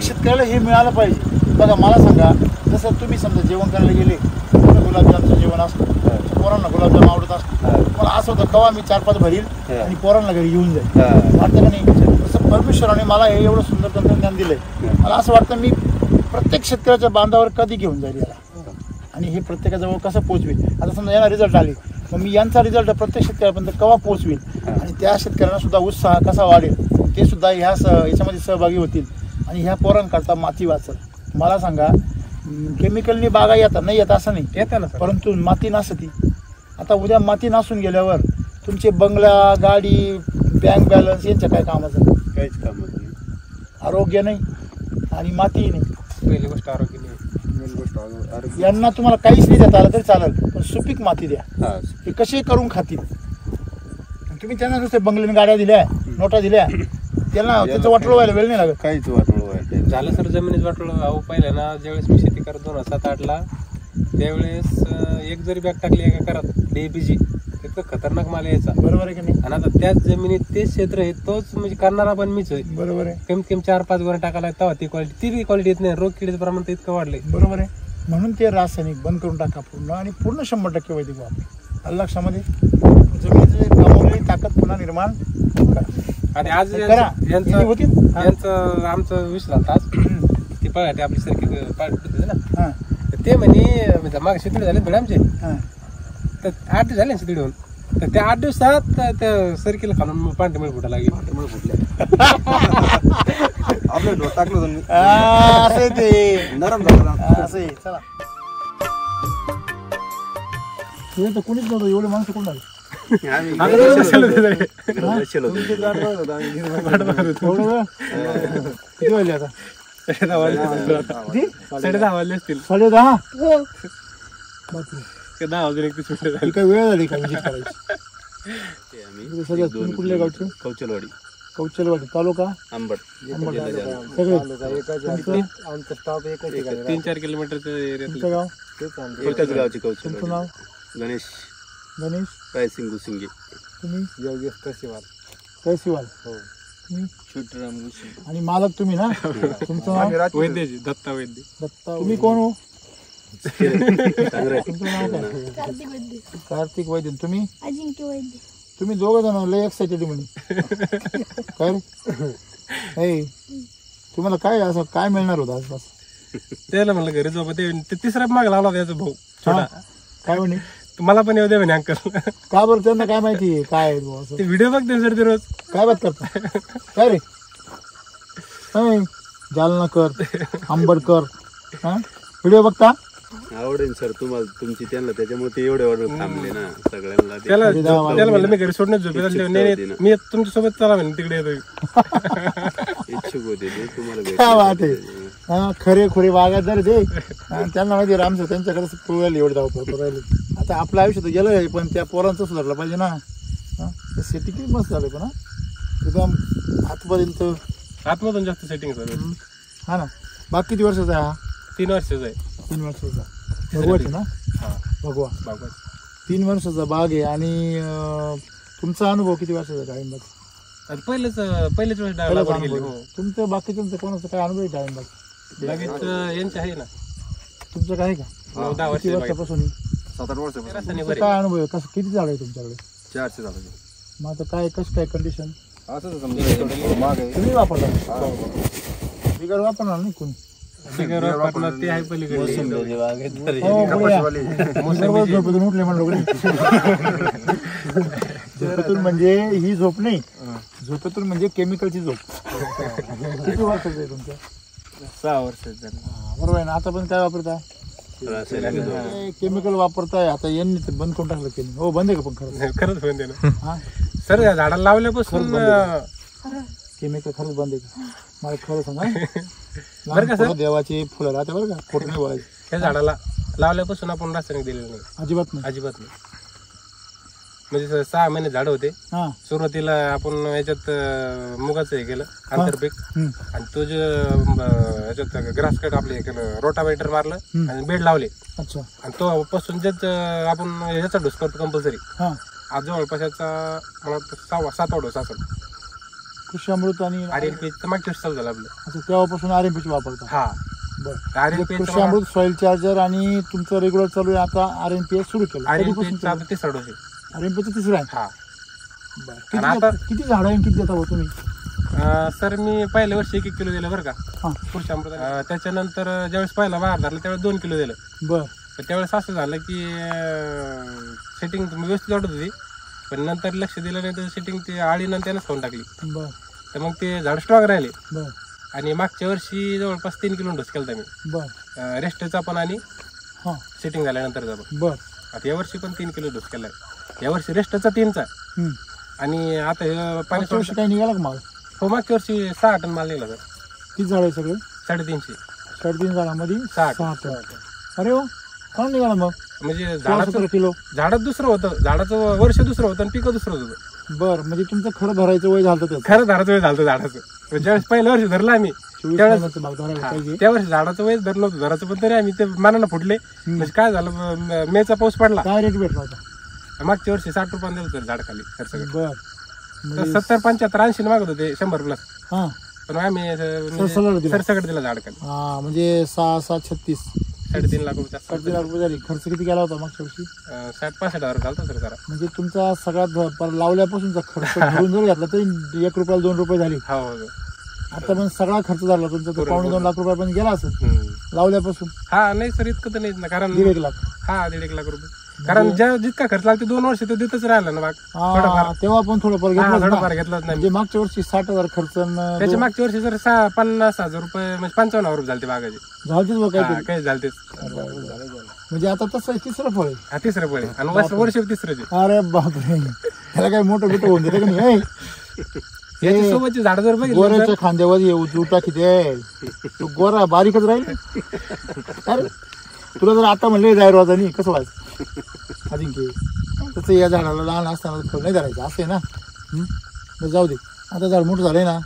शेतकऱ्याला हे मिळालं पाहिजे. बघा मला सांगा, जसं तुम्ही समजा जेवण करायला गेले, गुलाबजामचं जेवण असतं, पोरांना गुलाबजाम आवडत असतो, मला असं होतं कवा मी 4-5 भरील आणि पोरांना घरी घेऊन जाईल, वाटतं का नाही? तसं परमेश्वराने मला हे एवढं सुंदर तंत्रज्ञान दिलंय. मला असं वाटतं मी प्रत्येक शेतकऱ्याच्या बांधावर कधी घेऊन जाईल याला आणि हे प्रत्येकाजवळ कसं पोहोचवेल. आता समजा यांना रिझल्ट आले मग मी यांचा रिझल्ट प्रत्येक शेतकऱ्यापर्यंत केव्हा पोहोचवेल आणि त्या शेतकऱ्यांना सुद्धा उत्साह कसा वाढेल ते सुद्धा याच्यामध्ये सहभागी होतील आणि ह्या पोरांकरता माती वाचल. मला सांगा केमिकलनी बागा येतात नाही येत असं नाही येतं ना सर. परंतु माती नासती. आता उद्या माती नासून गेल्यावर तुमचे बंगला गाडी बँक बॅलन्स यांच्या काय कामाचं काहीच कामच नाही. आरोग्य नाही आणि मातीही नाही. पहिली गोष्ट आरोग्य नाही. यांना तुम्हाला काहीच नाही देता आलं तरी चालेल पण सुपीक माती द्या. हा हे कसे करून खातील. तुम्ही त्यांना नुसते बंगल्याने गाड्या दिल्या नोटा दिल्या त्यांना त्याचं वाटलं व्हायला वेळ नाही लागत. काहीच वाटोळ व्हायचं झालं सर जमिनीच वाटलं. अहो पहिलं ना ज्यावेळेस मी शेती करत 2007-08ला त्यावेळेस एक जरी बॅग टाकली एका घरात DAPची इतकं खतरनाक माल यायचा. बरोबर आहे की नाही. आणि आता त्याच जमिनीत तेच क्षेत्र आहे तोच म्हणजे करणारा पण मीच आहे. बरोबर आहे. कमीत कमी 4-5 गोण्या टाकायला तेव्हा ती क्वालिटी येत नाही. रोग किडीचं प्रमाण तर इतकं वाढलंय. बरोबर आहे. म्हणून ते रासायनिक बंद करून टाका पूर्ण आणि पूर्ण 100% वैदिक वापर. लक्षामध्ये जमिनीची कमवलेली ताकद पुन्हा निर्माण करा. आणि आज करा. यांचं आमचं विसरला आज ती पळाटे आपली सारखी पाठ ना हां ते म्हणे मागे शेतीड झाले थोडे आमचे हां तर 8 दिवस झाले शेतीड होऊन तर त्या 8 दिवसात त्या सर्कीला खालून पांढरे मिळ फुटा लागली. आपलं डोस टाकलं तुम्ही असं ते नरम झालं. असं आहे. चला हे तर कोणीच नव्हतं एवढे माणसं कोण आले. किती वाजले आता 10:30 वाजले असतील. 10:30 10 वाजून 31 मिनिटं ही काय वेळ झाली का विजिट करायची. सगळं तुम्ही कुठल्या गावचे. कौचलवाडी कौचलवाडी तालुका आंबट सगळे आमचा स्टॉप एकच 3-4 किलोमीटरचं एरिया. तुमचं गाव एकच गावची तुमचं कौचलवाडी. नाव गणेश गणेश रायसिंग गुसिंगे. तुम्ही योगेश तहसीलवाल. तहसीलवाल हो तुम्ही छोटराम गुसिंगे. आणि मालक तुम्ही ना. तुमचं नाव वैद्यजी दत्ता वैद्य. दत्ता. तुम्ही कोण हो. चांगलं तुमचं नाव काय. कार्तिक वैद्य. कार्तिक वैद्य. तुम्ही अजिंक्य वैद्य. तुम्ही दोघं जण लय एक्साइटेड म्हणे काय रे. तुम्हाला काय असं काय मिळणार होतं आसपास. त्याला म्हणलं घरी झोपा ते तिसरा माग लावला त्याचा भाऊ छोटा. काय म्हणे मला पण येऊ दे म्हणे अंकल. का बरं त्यांना काय माहिती काय आहे बुवा असं. ते व्हिडिओ बघते सर ते रोज. काय बात करता काय रे. जालनाकर आंबडकर व्हिडिओ बघता. आवडेल सर तुम्हाला तुमची त्यांना त्याच्यामुळे ते एवढे ऑर्डर थांबले ना सगळ्यांना. त्याला म्हणलं मी घरी सोडण्यात झोपेल. मी तुमच्या सोबत चला म्हणे तिकडे येतो. इच्छुक होते ते तुम्हाला काय वाट आहे. खरे खुरे बागायतदार ते त्यांना माहिती आमचं त्यांच्याकडे पुरवायला एवढं धावपळ राहिले. आता आपलं आयुष्य तर गेलं पण त्या पोरांचं सुधारलं पाहिजे ना. शेती किती मस्त झालं पण एकदम आतपर्यंत आतमधून जास्त सेटिंग सर. हा ना. बाकी किती वर्षाचा आहे हा. 3 वर्षाचा आहे. 3 वर्षाचा भगवाच ना. भगवा 3 वर्षाचा बाग आहे. आणि तुमचा अनुभव किती वर्षाचा डाळिंबाग. पहिलेच वेळेस लागवड केली. तुमचं बाकी तुमचं कोणाचं काय अनुभव आहे डाळिंबाग. लगेच यांचे आहे ना. तुमचं काय का 9-10 किती वर्षापासून 7-8 वर्ष. तुमचं काय अनुभव आहे. कसं किती झाड आहे तुमच्याकडे. 400 झालं. मग आता काय कसं काय कंडिशन. असंच समजा माग आहे. तुम्ही वापरता बिगर वापरणार नाही कोणी. ते आहे पलीकडे. झोपेतून उठले म्हणलं झोपेतून म्हणजे ही झोप नाही. झोपेतून म्हणजे केमिकलची झोप. किती वर्षाचं आहे तुमच्या. 6 वर्ष. बरोबर आहे ना. आता पण काय वापरता केमिकल वापरताय. आता यांनी ते बंद करून टाकलं केली. हो बंद आहे का पण खरंच बंद आहे ना. हा सर या झाडाला लावल्यापासून केमिकल खरंच बंद आहे का. मला खरं सांगा. देवाची फुलं राहते बरं का. खोटं नाही बोलायचं. या झाडाला लावल्यापासून आपण रासायनिक दिलेलं नाही. अजिबात नाही. अजिबात नाही. म्हणजे 6 महिने झाड होते. हा सुरुवातीला आपण याच्यात मुगाचं हे केलं आंतरपीक. आणि तो जे याच्यात ग्रास कट आपले हे केलं रोटावेटर मारलं आणि बेड लावले. अच्छा. आणि तो पासून जेच आपण याचा डोस करतो कंपल्सरी. आज जवळपास याचा मला 6-7 डोस असेल. कृषी अमृत आणि RNP मागच्या वर्षी चालू झालं आपलं. अच्छा तेव्हापासून RNP वापरता. हा बरं. कृषी अमृत सॉइल चार्जर आणि तुमचं रेग्युलर चालू आहे आता RNP सुरू केलं. RNP आता 3रा डोस आहे. RNP 3रा आहे. हा. किती झाड आहे किती देता हो तुम्ही. सर मी पहिल्या वर्षी 1-1 किलो दिलं बरं का कृषी अमृत. त्याच्यानंतर ज्यावेळेस पहिला बहार धरला त्यावेळेस 2 किलो दिलं. बर. त्यावेळेस असं झालं की सेटिंग व्यवस्थित वाटत होती, पण नंतर लक्ष दिलं नाही तर सेटिंग ती आळीनं त्यानंच खाऊन टाकली. बर. तर मग ते झाड स्ट्रॉंग राहिले. बर. आणि मागच्या वर्षी जवळपास 3 किलो डोस केला मी. बर. रेस्टचा पण आणि सेटिंग झाल्यानंतरचा पण. बर. आता यावर्षी पण 3 किलो डोस केलाय. यावर्षी रेस्टचा 3चा आणि आता पाणी वर्षी काही निघाला का माल? हो, मागच्या वर्षी 6 टन माल निघाला सर. किती झाड आहे सगळे? 350. 350 झाडामध्ये 6 टन. अरे वा, कोण निघाला मग? म्हणजे 16 किलो. झाडात दुसरं होतं, झाडाचं वर्ष दुसरं होतं आणि पिकं दुसरं होतं. बर. म्हणजे तुमचं खरं धरायचं वय झालं त्याचं? खरं धराचं वय झालं झाडाचं. ज्यावेळेस पहिल्या वर्षी धरलं आम्ही त्यावेळेस झाडाचं वय धरलं होतं धराचं, पण तरी आम्ही ते मनानं फुटले. म्हणजे काय झालं, मेचा पाऊस पडला. काय रेट भेटला होता? मागच्या वर्षी 60 रुपयांनी दिलं होतं झाड खाली खर्च. बर. 70, 75, 80 मागत होते 100+. पण आम्ही सरसकट दिला झाड खाली. म्हणजे 6, 7, 36, 3.5 लाख रुपये. 3.5 लाख रुपये झाली. खर्च किती केला होता मागच्या वर्षी? 60-65 हजार झाला सर जरा. म्हणजे तुमचा सगळ्यात लावल्यापासूनचा खर्च धरून जर घातला तरी 1 रुपयाला 2 रुपये झाली. आता पण सगळा खर्च झाला तुमचा, 2.5 लाख रुपयापर्यंत गेला असं लावल्यापासून? हा नाही सर, इतकं तर नाही ना, कारण 1.5 लाख. हा 1.5 लाख रुपये. कारण जितका खर्च लागतो 2 वर्ष तो देतच राहिला ना. तेव्हा पण थोडंफार घेतलाच नाही. म्हणजे मागच्या वर्षी 60,000 खर्च, त्याच्या मागच्या वर्षी जर 50,000 रुपये म्हणजे 55,000 रुपये झाले बागाचे. झालतेच बघ काही झालतेच. म्हणजे आता तसं तिसरं फळ आहे. तिसरं फळ आहे आणि वर्ष तिसरं. अरे बापरे, त्याला काही मोठं बिटं होऊन देतं का नाही? याच्या सोबतची झाड जर बघितली गोऱ्याच्या खांद्यावर येऊ टाकी दे, तू गोरा बारीकच राहील. अरे तुला जर आता म्हणले जाय रोजानी कसं व्हायचं अजिंक्य? तसं या झाडाला लहान असताना फळ नाही धरायचं असं ना. जाऊ दे, आता झाड मोठं झालंय ना.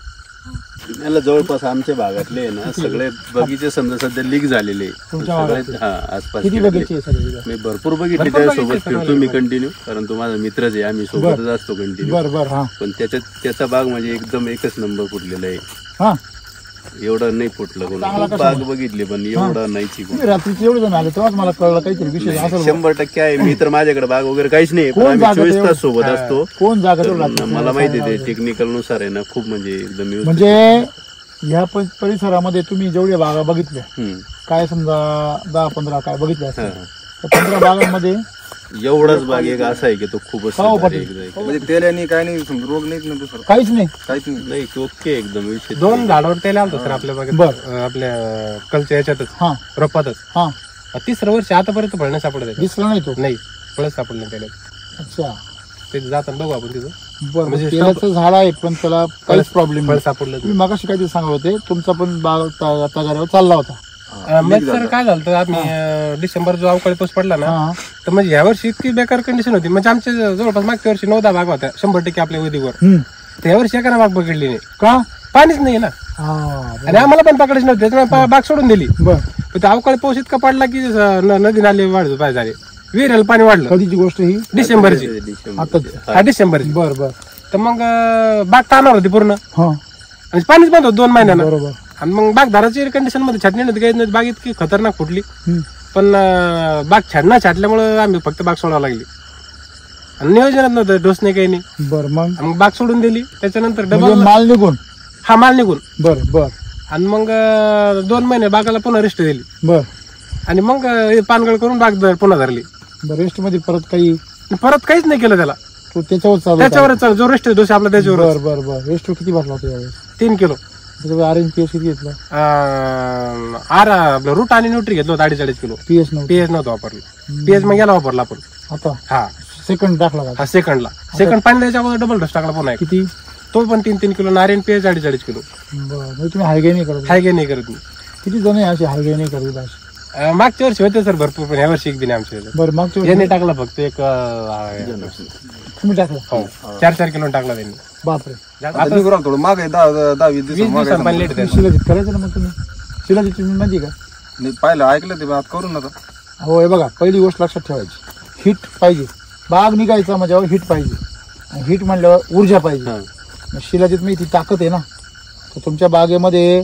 याला जवळपास आमच्या भागातले ना सगळे बगीचे समजा सध्या लीक झालेले आसपास. किती बगीचे सगळे? मी भरपूर बघितले, त्यासोबत फिरतो मी कंटिन्यू, कारण तो माझा मित्रच आहे, आम्ही सोबतच असतो कंटिन्यू. पण त्याचा बाग म्हणजे एकदम एकच नंबर फुटलेला आहे. एवढं नाही फुटलं कोण, बाग बघितली पण एवढं नाहीची. रात्रीचे एवढे जण आले तेव्हाच मला कळलं काहीतरी विषय. 100% आहे. मी तर माझ्याकडे बाग वगैरे काहीच नाही, पण आम्ही 24 तास सोबत असतो. कोण जागा? मला माहिती आहे ते टेक्निकल नुसार आहे ना, खूप म्हणजे एकदम. म्हणजे ह्या परिसरामध्ये तुम्ही जेवढ्या बागा बघितल्या, काय समजा 10-15 काय बघितल्या असतील, 15 बागांमध्ये एवढाच बाग एक असा आहे की तो खूपच म्हणजे तेलानी काय नाही, रोग नाही ना, दुसरं काहीच नाही. नाही ओके एकदम विषय. 2 झाडावर तेल आलतो सर आपल्या बागेत, आपल्या कलच्या याच्यातच रोपातच. तिसरं वर्ष आतापर्यंत फळ नाही सापडत. दिसलं नाही तो? नाही, फळच सापडलं त्याला. अच्छा, ते जाताना बघू आपण तिथं. बरं, म्हणजे तेलाचं झाड आहे पण त्याला काहीच प्रॉब्लेम फळ सापडलं. तुम्ही मागाशी काहीतरी सांगत होते तुमचा पण बाग तगाऱ्यावर चालला होता. मग सर काय झालं, आम्ही डिसेंबर जो अवकाळी पाऊस पडला ना, तर म्हणजे या वर्षी इतकी बेकार कंडिशन होती. म्हणजे आमच्या जवळपास मागच्या वर्षी 9-10 बाग होत्या 100% आपल्या उदीवर. तर यावर्षी एका बाग पकडली नाही. का? पाणीच नाही ना, आणि आम्हाला पण पकडायची नव्हती, त्याच्यामुळे बाग सोडून दिली. पण अवकाळी पाऊस इतका पडला की नदी नाले वाढत पाहिजे झाले, विहिरीला पाणी वाढलं. कधीची गोष्ट ही? डिसेंबरची. डिसेंबरची. बरं. तर मग बाग ताणार होती पूर्ण आणि पाणीच बंद होत 2 महिन्यानं. बरोबर. आणि मग बाग धाराची कंडिशन मध्ये छाटणी नव्हती, काही नव्हती, बाग इतकी खतरनाक फुटली. पण बाग छाटण्यामुळे आम्ही फक्त बाग सोडावं लागली आणि नियोजनात नव्हतं, डोस नाही काही नाही. बरं. मग बाग सोडून दिली. त्याच्यानंतर डबल माल निघून माल निघून. बरं. आणि मग 2 महिने बागाला पुन्हा रेस्ट दिली. बरं. आणि मग पानगळ करून बाग पुन्हा धरली. रेस्ट मध्ये परत काहीच नाही केलं त्याला. त्याच्यावरच जो रेस्ट डोस आपला त्याच्यावर. बरं. रेस्ट किती भरला होता यावेळेस? 3 किलो. ऑरेंज पीएच किती घेतलं? आपलं रूट आणि न्यूट्री घेतलं होतं 2.5 किलो. पीएच नव्हतं वापरलं. पीएच मग गेला वापरला आपण आता. सेकंड टाकला का? सेकंड पाणी द्यायच्या अगोदर डबल डोस टाकला पुन्हा. किती? तो पण 3-3 किलो. Narayan pH 2.5 kilo. तुम्ही हायगे नाही करत? किती जण असे हायगे नाही करत? मागच्या वर्षी होते सर भरपूर, पण ह्या वर्षी एक दिन आमच्या. बरं, मागच्या यांनी टाकला फक्त एक तुम्ही टाकला? 4-4 किलो टाकला त्यांनी. बापरे. थोडं मागे 10-20 दिवस पाणी लेट शिलाजीत करायचं ना. मग तुम्ही शिलाजीत तुम्ही माहिती का? नाही, पाहिलं ऐकलं ते, आता करू नका. हो, हे बघा, पहिली गोष्ट लक्षात ठेवायची, हिट पाहिजे. बाग निघायचा माझ्यावर हिट पाहिजे, आणि हिट म्हणल्यावर ऊर्जा पाहिजे. शिलाजीत मी ती ताकद आहे ना, तर तुमच्या बागेमध्ये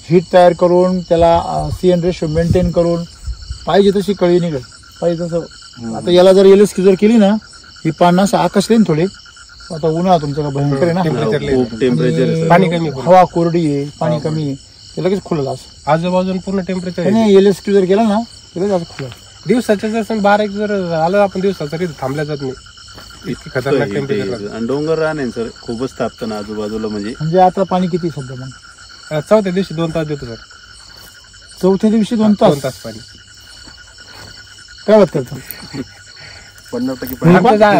हिट तयार करून त्याला CN रेशो मेंटेन करून पाहिजे तशी कळी निघेल, पाहिजे तसं. आता याला जर LSQ जर केली ना, ही पानं असं आकाशले थोडे आता उन्हाळा तुमचं का भयंकर आहे ना, खूप टेम्परेचर आणि पाणी कमी आहे. हवा कोरडी आहे, पाणी कमी आहे, ते लगेच खुललं असं. आजूबाजून पूर्ण टेम्परेचर नाही LSQ जर गेला ना ते लगेच असं खुलं. दिवसाच्या जर 12 जर आलं आपण दिवसाचं तरी थांबल्या जात नाही, इतकी खतरनाक टेम्परेचर. आणि डोंगर राहणे सर खूपच तापतं ना आजूबाजूला. म्हणजे आता पाणी किती सध्या मग? चौथ्या दिवशी 2 तास देतो सर. चौथ्या दिवशी 2 2 तास पाणी. काय बात करतो? 50% आमच्या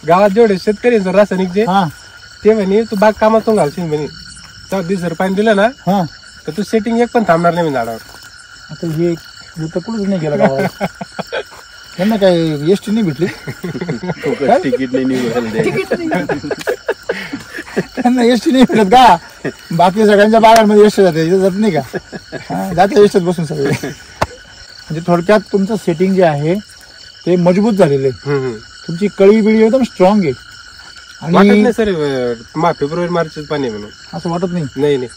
गावात जेवढे शेतकरी आहेत सर रासायनिकचे, हा ते म्हणे तू बाग कामातून घालशील म्हणे. 4 दिवस जर पाणी दिलं ना हा. तर तू सेटिंग एक पण थांबणार नाही मी झाडावर. आता हे तर कुठंच नाही गेला गावाला. त्यांना काय एसटी नाही भेटली, तिकीट नाही निघाल. त्यांना एसटी नाही भेटत का? बाकी सगळ्यांच्या बागांमध्ये एसटी जाते, इथे जात नाही का? जाते एसटीत बसून सगळे. म्हणजे थोडक्यात तुमचं सेटिंग जे आहे ते मजबूत झालेलं आहे. तुमची कळी बिळी एकदम स्ट्रॉंग आहे. वाटत आणि नाही सर फेब्रुवारी मार्च पाणी आहे म्हणून. असं वाटत नाही. नाही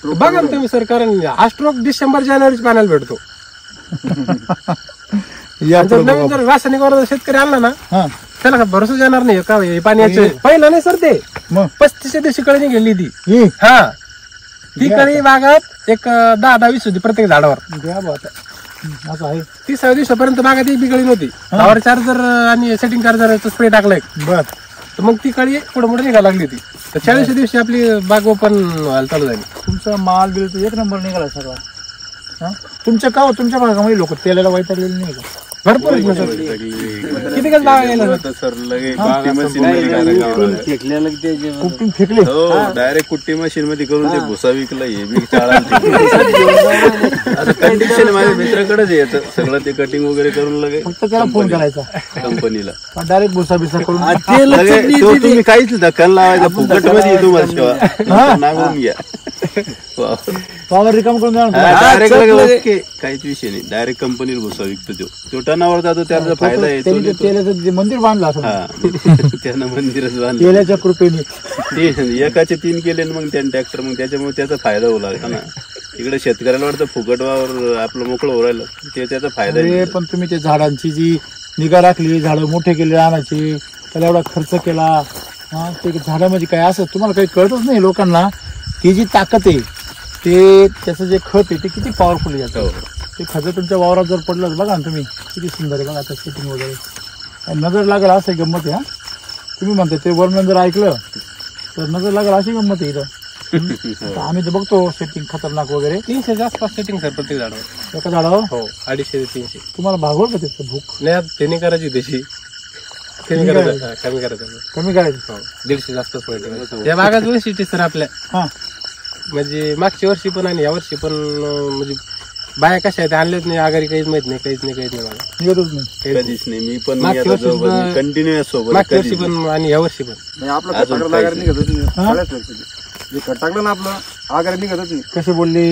बघा ना तुम्ही सर, कारण हा स्ट्रोक डिसेंबर जानेवारीच पाण्याला भेटतो. या जर नवीन जर रासायनिक वरचा शेतकरी आणला ना हा त्याला का भरोसा जाणार नाही का हे पाण्याचे. पहिला नाही सर ते मग 35 दिवशी कळी गेली ती. ये हा ती कळी बागात एक 10-20 होती प्रत्येक झाडावर. द्या बा आता. असं आहे 30व्या दिवसापर्यंत बागात एक बी कळी नव्हती. फ्लावर चार्जर आणि सेटिंग चार्जरचा स्प्रे टाकलाय बर. तर मग ती कळी पुढे निघायला लागली होती. तर 40व्या दिवशी आपली बाग ओपन व्हायला चालू झाली. तुमचा माल बिल तर एक नंबर निघाला सगळा. हा? तुमच्या का तुमच्या भागामध्ये लोक तेलाला वैतागलेले नाही का? भरपूर आहेत ना सर. किती कच बागा गेला सर लगे कुट्टी मशीन कुठून फेकले? हो डायरेक्ट कुट्टी मशीन मध्ये करून ते भुसा विकलं. हे बी चाळा कंडिशन माझ्या मित्राकडेच यायचं सगळं ते कटिंग वगैरे करून लगे फक्त त्याला फोन करायचा कंपनीला. डायरेक्ट भुसा बिसा करून. तो तुम्ही काहीच धक्कन लावायचा फुकट मध्ये तुम्हाला शेवा नांगरून घ्या. पॉवर रिकाम करून द्या ना. डायरेक्ट ओके काहीच विषय नाही. डायरेक्ट कंपनीला भुसा विकतो तो टनावर जातो त्याचा फायदा येतो. त्यांनी ते तेलाचं जे मंदिर बांधलं असं त्यानं मंदिरच बांधलं तेलाच्या कृपेने. ते एकाचे 3 केले मग त्यानं ट्रॅक्टर. मग त्याच्यामुळे त्याचा फायदा होऊ लागला ना. इकडे शेतकऱ्याला वाटतं फुकट वावर आपलं मोकळं होऊ राहिलं ते त्याचा फायदा. अरे पण तुम्ही ते झाडांची जी निगा राखली, झाडं मोठे केले आणायचे, त्याला एवढा खर्च केला. हा ते झाडामध्ये काय असं तुम्हाला काही कळतच नाही लोकांना. ती जी ताकद आहे ते त्याचं जे खत आहे ते किती पॉवरफुल आहे. ते खत तुमच्या वावरात जर पडलं बघा ना तुम्ही किती सुंदर आहे. बघा आता सेटिंग वगैरे नजर लागेल असं गंमत आहे. हा तुम्ही म्हणता ते वर्णन जर ऐकलं तर नजर लागेल अशी गंमत आहे इथं. आम्ही तर बघतो सेटिंग खतरनाक वगैरे. 300 आसपास सेटिंग सर प्रत्येक झाडावर. एका झाडावर हो 250 ते 300. तुम्हाला भागवल का त्याचं भूक? नाही त्यांनी करायची देशी कमी करायचं. कमी करायचं. हो 150 जास्तच पडते. या बागात वैशिष्ट्य सर आपल्या हा म्हणजे मागच्या वर्षी पण आणि या वर्षी पण म्हणजे बाया कशा आहेत आणल्याच नाही. आगारी काहीच माहित नाही. काहीच नाही बागा निघतच नाही. कधीच नाही. मी पण मागच्या वर्षी कंटिन्युअस सोबत मागच्या वर्षी पण आणि या वर्षी पण. आपलं टाकलं निघतच नाही. जे खत टाकलं ना आपलं आगार निघतच नाही. कसे बोलले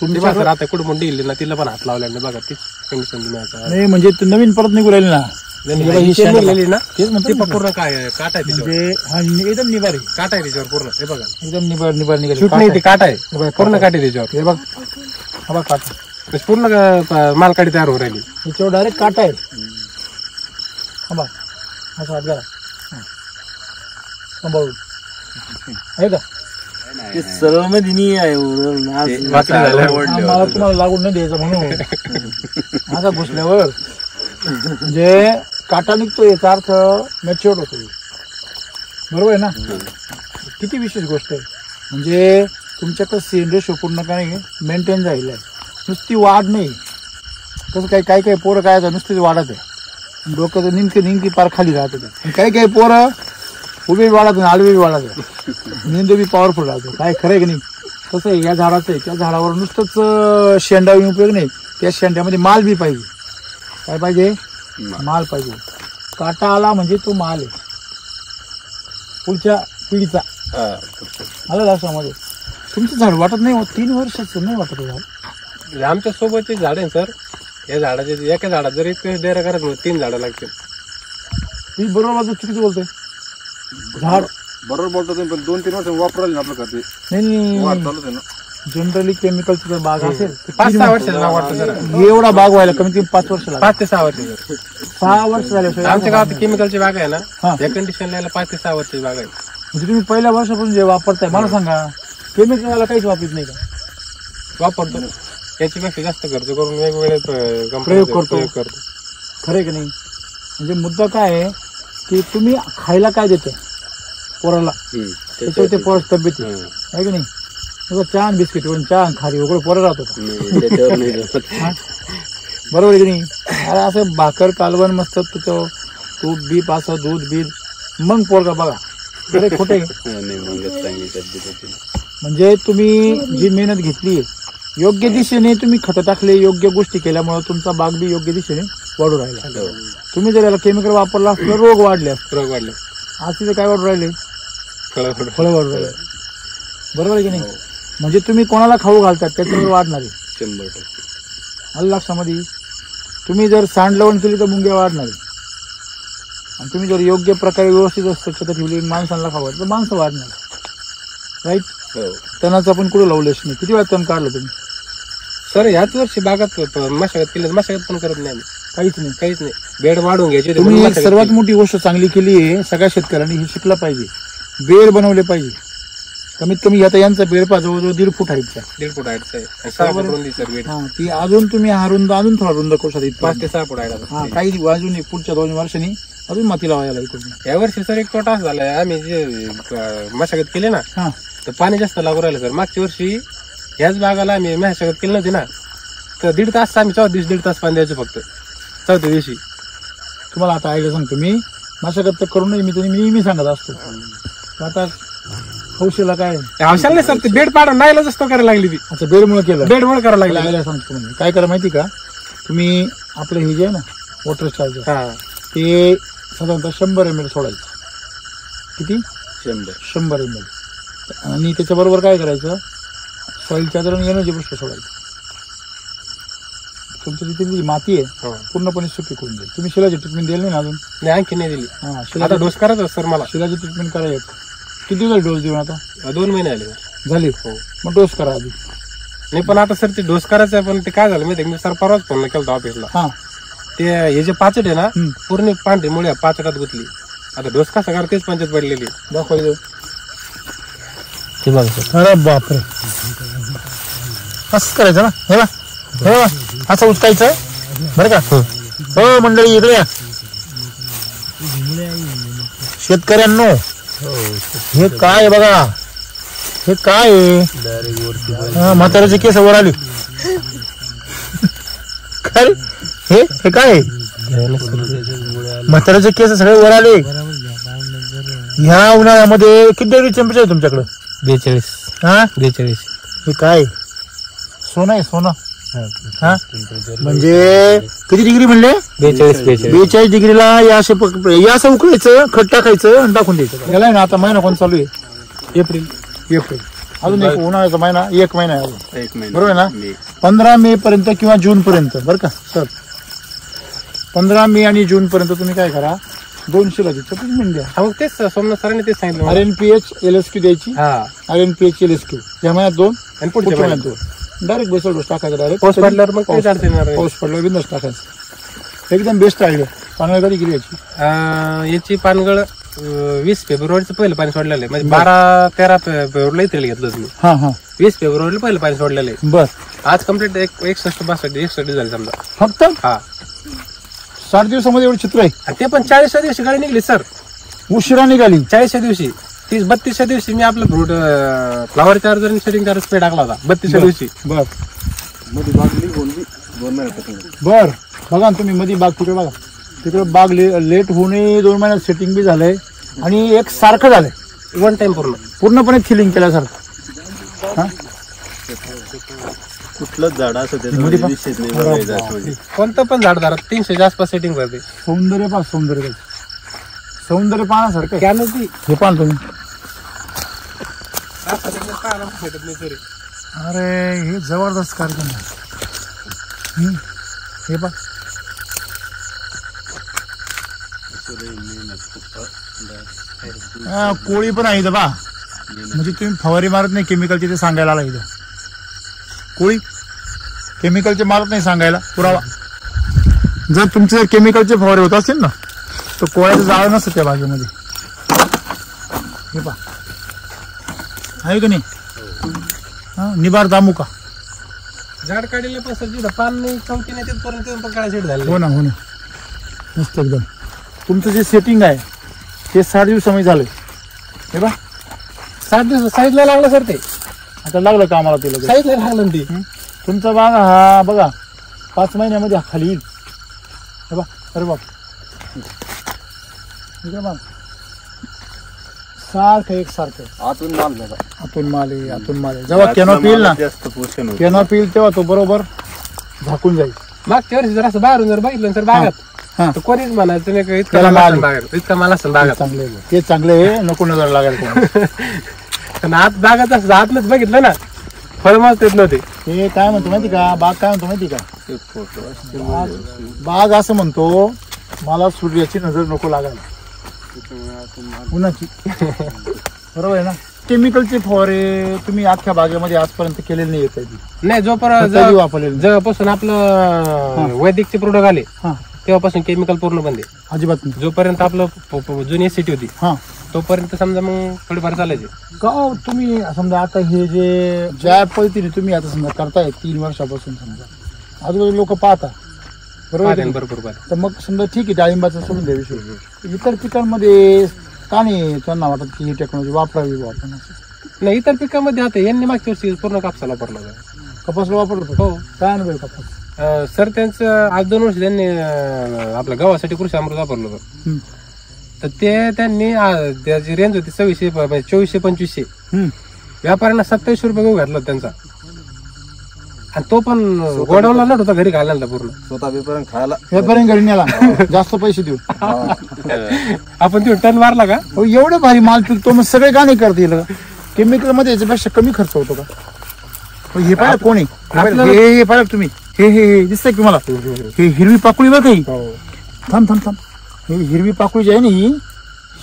तुमच्या सर आता कुठं मुंडी गेली ना तिला पण हात लावल्या बघा तीच कंडिशन नाही म्हणजे ते नवीन परत निघू राहिले ना. निघाली ना तेच म्हणते पूर्ण काय काटा आहे त्याच्यावर. म्हणजे हा एकदम निबार आहे. काटा आहे त्याच्यावर पूर्ण. हे बघा एकदम निबार निबार निघाले. शूट नाही ते काटा आहे पूर्ण काटे त्याच्यावर. हे बघ हा बघ काटा पूर्ण मालकाडी तयार होऊ राहिली. त्याच्यावर डायरेक्ट काटा आहे. हा बघ असं हात घाला सांभाळून आहे का? सरळ मध्ये नाही आहे. मला तुम्हाला लागून नाही द्यायचं म्हणून आता घुसल्यावर म्हणजे काटा निघतो याचा अर्थ मॅच्युअर्ड होतो. बरोबर आहे ना? किती विशेष गोष्ट आहे. म्हणजे तुमच्याकडे सीन रेशो पूर्णपणे मेंटेन झालेला आहे. नुसती वाढ नाही. तसं काही काही पोरं काय नुसतीच वाढत आहे. डोकं तर निमकी पार खाली राहत होते. काही पोरं उभे वाढत नाही आडवे वाढत आहे. मेंदू बी पॉवरफुल राहतो. काय खरंय की नाही? तसं आहे या झाडाचं आहे. त्या झाडावर नुसतंच शेंडा उपयोग नाही. त्या शेंड्यामध्ये माल बी पाहिजे. काय पाहिजे? माल पाहिजे. काटा आला म्हणजे तो माल आहे पुढच्या पिढीचा. आला लक्षामध्ये. तुमचं झाड वाटत नाही 3 वर्षाचं नाही वाटत झाड. आमच्या सोबतचे झाड आहे सर. या झाडाचे एका झाडात जर इतकं डेरा करायचं 3 झाडं लागतील. मी बरोबर माझं चुकीचं बोलतोय. झाड बरोबर बोलतो तुम्ही पण 2-3 वर्ष वापरायला ना आपलं खाते नाही वाढ चालूच आहे ना. जनरली केमिकलची जर बाग असेल तर 5-6 वर्षाचा बाग वाटतं जरा. एवढा बाग व्हायला कमीत कमी 5 वर्ष लागतात. 5 ते 6 वर्ष सर. 6 वर्ष झाल्याशिवाय आमच्या गावात केमिकलची बाग आहे ना, हा. या कंडिशनला 5 ते 6 वर्षाची बाग आहे. म्हणजे तुम्ही पहिल्या वर्षापासून जे वापरताय मला सांगा, केमिकलला काहीच वापरत नाही का? वापरतो त्याच्यापेक्षा जास्त खर्च करून वेगवेगळे प्रयोग करतो. खरं आहे की नाही? म्हणजे मुद्दा काय आहे की तुम्ही खायला काय देते पोराला, त्याच्यावर ते पोराची तब्येत आहे की नाही? चहा आणि बिस्किट वरून चहा आणि खारी वगैरे पोरं राहतो का? बरोबर आहे की नाही? अरे असं भाकर कालवण मस्त तुझं तूप बीप असं दूध बीज मग पोरगा बघा. अरे खोटे म्हणजे तुम्ही जी मेहनत घेतली योग्य दिशेने तुम्ही खतं टाकले, योग्य गोष्टी केल्यामुळे तुमचा बाग बी योग्य दिशेने वाढू राहिला. तुम्ही जर याला केमिकल वापरला असलं रोग वाढले आज तिथे काय वाढू राहिले? फळं वाढू राहिले. बरोबर आहे की नाही? म्हणजे तुम्ही कोणाला खाऊ घालतात त्याच्यावर वाढणार आहे 100%. आलं लक्षामध्ये? तुम्ही जर सांडलवण केली तर मुंग्या वाढणार आहे, आणि तुम्ही जर योग्य प्रकारे व्यवस्थित स्वच्छता ठेवली माणसांना खाऊ तर माणसं वाढणार. राईट? तणाचं आपण कुठं लावलेच नाही. किती वेळा तण काढलं तुम्ही? सर याच वर्षी बागात मशागत केली, मशागत पण करत नाही आम्ही. काहीच नाही. बेड वाढून घ्यायचे. तुम्ही एक सर्वात मोठी गोष्ट चांगली केली आहे, सगळ्या शेतकऱ्यांनी हे शिकलं पाहिजे. बेड बनवले पाहिजे. कमीत कमी आता यांचा बेड पा जवळजवळ 1.5 फूट हाईटचा आहे. 1.5 फूट हाईटचा आहे. 6 फूट रुंदी सर बेड. ती अजून तुम्ही हा रुंद अजून थोडा रुंद करू शकता. 5 ते 6 फूट आहे. काही अजून पुढच्या 2 वर्षांनी अजून माती लावायला इकडून. या वर्षी सर एक तोटा असा झालाय, आम्ही जे मशागत केली ना तर पाणी जास्त लागू राहिलं सर. मागच्या वर्षी याच बागाला आम्ही मशागत केली नव्हती ना, तर 1.5 तास आम्ही 1.5 तास पाणी द्यायचं फक्त चौथ्या दिवशी. तुम्हाला आता आयडिया सांगतो मी, मशागत तर करू नये मी सांगत असतो. आता हौशीला काय हौशाला नाही सर, ते बेड पाडून नाहीला जास्त करायला लागली ती. अच्छा, बेडमुळे केलं. बेडमुळे करायला लागली. आयडिया सांगतो म्हणजे काय करा माहिती का, तुम्ही आपलं हे जे आहे ना वॉटर चार्जर ते साधारणतः 100 ml सोडायचं. किती? 100 ml. आणि त्याच्याबरोबर काय करायचं, सॉइल चार्जर आणि एनर्जी बुस्टर सोडायचं. तुमचं तिथे माती आहे पूर्णपणे सुपीक होऊन जाईल. तुम्ही शिलाची ट्रीटमेंट दिली नाही अजून? नाही, आणखी नाही दिली. शिला डोस करायचा सर मला. शिलाची ट्रीटमेंट करा. किती दिवस डोस देऊन आता? 2 महिने झाले. मग डोस करा आधी. नाही पण आता सर ते डोस करायचं आहे, पण ते काय झालं माहिती, मी सर परवाच फोन केला ऑफिसला. ते हे जे पाचट आहे ना पूर्ण पांढरी मुळे पाचटात गुतली. आता डोस कसा करा तेच पंचायत पडलेली. दाखवायचं ते बघा. अरे बापरे, असं करायचं ना. हे असं उचकायचं बरं का? हो मंडळी इकडे या. शेतकऱ्यांनो हे काय बघा, हे काय आहे? म्हाताऱ्याचे केस वर आले. काय हे काय? म्हाताऱ्याचे केस सगळे वर आले. ह्या उन्हाळ्यामध्ये किती डिग्री टेम्परेचर आहे तुमच्याकडे? 42. 42. हे काय सोनं आहे? सोनं. म्हणजे किती डिग्री म्हणले? 42 डिग्रीला या असं उकळायचं, खत टाकायचं आणि टाकून द्यायचं. याला ना आता महिना कोण चालू आहे? एप्रिल. अजून एक उन्हाळ्याचा महिना, 1 महिना आहे अजून. बरोबर आहे ना? 15 मे पर्यंत किंवा जून पर्यंत बरं का सर. 15 मे आणि जून पर्यंत तुम्ही काय करा, 2 शिलाची ट्रीटमेंट द्या. मग तेच सोमनाथ सरांनी तेच सांगितलं. RNPH LSQ द्यायची. RNPH LSQ या महिन्यात 2 आणि पुढच्या महिन्यात 2. डायरेक्ट बेसल डोस टाकायचा. डायरेक्ट पाऊस पडल्यावर मग काही अडचण येणार नाही. पाऊस पडल्यावर बिंदास टाकायचं. एकदम बेस्ट आयडिया. पानगळ कधी गेली याची पानगळ 20 फेब्रुवारीचं पहिलं पाणी सोडलेलं आहे. म्हणजे 12-13 फेब्रुवारीला इथे घेतलं तुम्ही. 20 फेब्रुवारीला पहिलं पाणी सोडलेलं आहे. बर. आज कम्प्लीट 61-62 झाले समजा. फक्त 60 दिवसामध्ये एवढं चित्र आहे. ते पण 40व्या दिवशी गाडी निघली सर. उशिरा निघाली. 40व्या दिवशी. 32व्या दिवशी मी आपलं फ्रूट फ्लावर चार्जर आणि शेडिंग चार्जर स्प्रे टाकला होता 32व्या दिवशी. बर. बर बघा तुम्ही मध्ये बाग तिकडे बघा, तिकडे बाग लेट होऊनही 2 महिन्यात सेटिंग बी झालंय आणि एक सारखं झालंय. 1 टाइम पूर्णपणे थिलिंग केल्यासारखं. कुठलंच झाड असं त्याचं कोणतं पण झाड धरा 300 आसपास सेटिंग करते. सौंदर्य पाहण्यासारखं. हे पाहा तुम्ही. अरे हे जबरदस्त कार्यक्रम आहे. हे पहा कोळी पण आहे इथं बा. म्हणजे तुम्ही फवारी मारत नाही केमिकलची ते सांगायला आला इथं. कोळी केमिकलचे मारत नाही सांगायला पुरावा. जर तुमचे जर केमिकलचे फवारे होत असतील ना तर कोळ्याचं जाळं नसतं त्या बागेमध्ये. हे पहा आहे का नाही. हा निबार दामुका झाड काढले पण सर जिथं पान नाही चौकी नाही तिथपर्यंत पण काळा सेट झाले. हो ना मस्त एकदम. तुमचं जे सेटिंग आहे ते 60 दिवसामध्ये झालंय. हे बा 7 दिवस साईजला लागलं सर ते. आता लागलं का आम्हाला ते लगेच. साईजला लागलं ते. तुमचा बाग हा बघा 5 महिन्यामध्ये खाली येईल. हे बा अरे बाप सारखं एकसारखं आतून माल बघा. आतून माल आहे आतून माल आहे. जेव्हा कॅनॉपी येईल ना जास्त पोषण होतं. कॅनॉपी येईल तेव्हा तो बरोबर झाकून जाईल. मागच्या वर्षी जर असं बाहेरून जर बघितलं सर बागात हा तर कोणीच म्हणायचं नाही का इतका त्याला माल माल असेल बागात, इतका माल असेल बागात. चांगले आहे. ते चांगले आहे नको नजर लागायला. पण आत बागात असं आतनच बघितलं ना फळ माल देत नव्हते. हे काय म्हणतो माहिती का बाग काय म्हणतो माहिती का बाग असं म्हणतो मला सूर्याची नजर नको लागायला उन्हाची. बरोबर आहे ना. केमिकलचे फवारे तुम्ही अख्ख्या बागेमध्ये आजपर्यंत केलेले नाही येत. नाही जोपर्यंत वापरलेले जेव्हापासून आपलं वैदिकचे प्रोडक्ट आले हा तेव्हापासून केमिकल पूर्ण बंद आहे. अजिबात नाही. जोपर्यंत आपलं जुनी एसिटी होती हा तोपर्यंत समजा मग थोडीफार चालायचे. का हो, तुम्ही समजा आता हे जे ज्या पद्धतीने तुम्ही आता समजा करताय 3 वर्षापासून समजा आजूबाजू लोक पाहता बरोबर आहे का नाही? बरोबर तर मग समजा ठीक आहे डाळिंबाचा सोडून द्या विषय. इतर पिकांमध्ये का नाही त्यांना वाटत की ही टेक्नॉलॉजी वापरावी आपण. नाही इतर पिकामध्ये आता यांनी मागच्या वर्षी पूर्ण कापसाला वापरला होता. कपासला वापरतो. हो काय अनुभव आहे कपास. सर त्यांचं आज 2 वर्ष त्यांनी आपल्या गव्हासाठी कृषी अमृत वापरलं होतं. तर ते त्यांनी त्याची रेंज होती 2400-2500. व्यापाऱ्यांना 2700 रुपये गहू घातला त्यांचा. आणि तो पण गोडाऊनला नट होता घरी घालायला पूर्ण. स्वतः पेपर खायला व्यापाऱ्यांनी घरी नेला जास्त पैसे देऊ. आपण ते टन मारला का. हो, एवढे भारी माल पिकतो मग सगळे का नाही करता येईल. केमिकल मध्ये याच्यापेक्षा कमी खर्च होतो का. हे पाहिलं कोणी हे पाहिलं तुम्ही हे दिसतंय की मला हे हिरवी पाकुळी बघ काही. थांब ही हिरवी पाकुळी जी आहे ना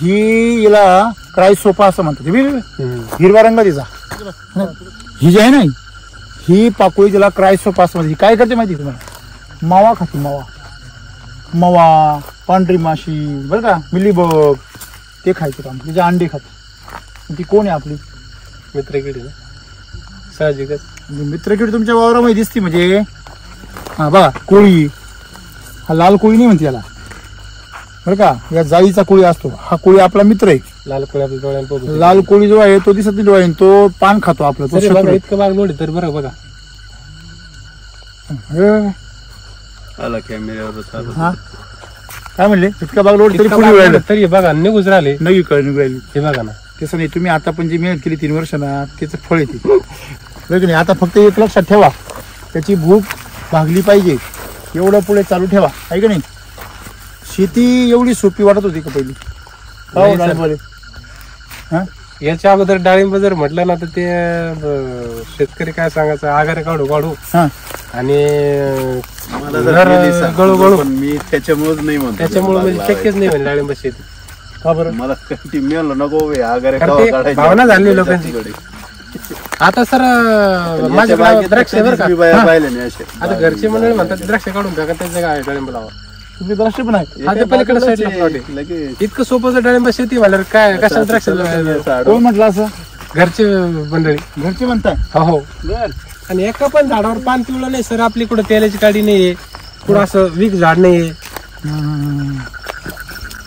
ही याला क्रायसोपा असं म्हणतात. हिरवा रंग तिचा ही जी आहे ना ही पाकुळी ज्याला क्रायसोपा असं म्हणतात. ही काय करते माहिती तुम्हाला. मावा खाते मावा पांढरी माशी बरं का मिलीबग ते खायचं काम. तिचे अंडे खाते. ती कोण आहे आपली मित्रकिडी साहजिकच. मित्रकीड तुमच्या वावरामध्ये दिसते म्हणजे हा बघा कोळी हा लाल कोळी नाही म्हणते याला बरं का. या जाळीचा कोळी असतो हा कोळी आपला मित्र आहे. लाल कोळी आपल्या डोळ्यांना लाल कोळी जो आहे तो दिसत नाही डोळ्याने तो पान खातो आपलं. तो शत्रू आहे. इतकं बाग लोड तर बरं बघा. आला कॅमेऱ्यावर. हा काय म्हणले इतका बाग लोड तरी पुढे राहिलं तरी बघा निघूच राहिले. नवी कळ राहिली. हे बघा ना तसं नाही. तुम्ही आता पण जी मेहनत केली 3 वर्ष ना त्याचं फळ येते बरं की नाही. आता फक्त एक लक्षात ठेवा त्याची भूक भागली पाहिजे एवढं पुढे चालू ठेवा आहे का नाही. शेती एवढी सोपी वाटत होती का पहिली. नाही सर. हा याच्या अगोदर डाळिंब जर म्हटलं ना तर ते शेतकरी काय सांगायचं आगारे काढू हा आणि मला जर गळू पण मी त्याच्यामुळेच नाही म्हणतो. त्याच्यामुळे म्हणजे शक्यच नाही म्हणजे डाळिंब शेती. का बरं. मला कंटिन्यू नको आगारे कारण ते भावना झाली लोकांची. आता सर माझ्या गावात द्राक्ष बरं का. पाहिले नाही असे. आता घरचे मंडळी म्हणतात द्राक्ष काढून टाका त्याच्या काय डाळिंब लावा. तुमचे द्राक्ष पण आहे. आता पलीकडे साईडला प्लॉट आहे. लगेच इतकं सोपं जर डाळिंब शेती म्हणल्यावर काय कशाला द्राक्ष कोण म्हटलं असं. घरचे मंडळी घरचे म्हणताय. हो आणि एका पण झाडावर पान पिवळं नाही सर. आपली कुठं तेलाची काडी नाहीये कुठं असं वीक झाड नाहीये.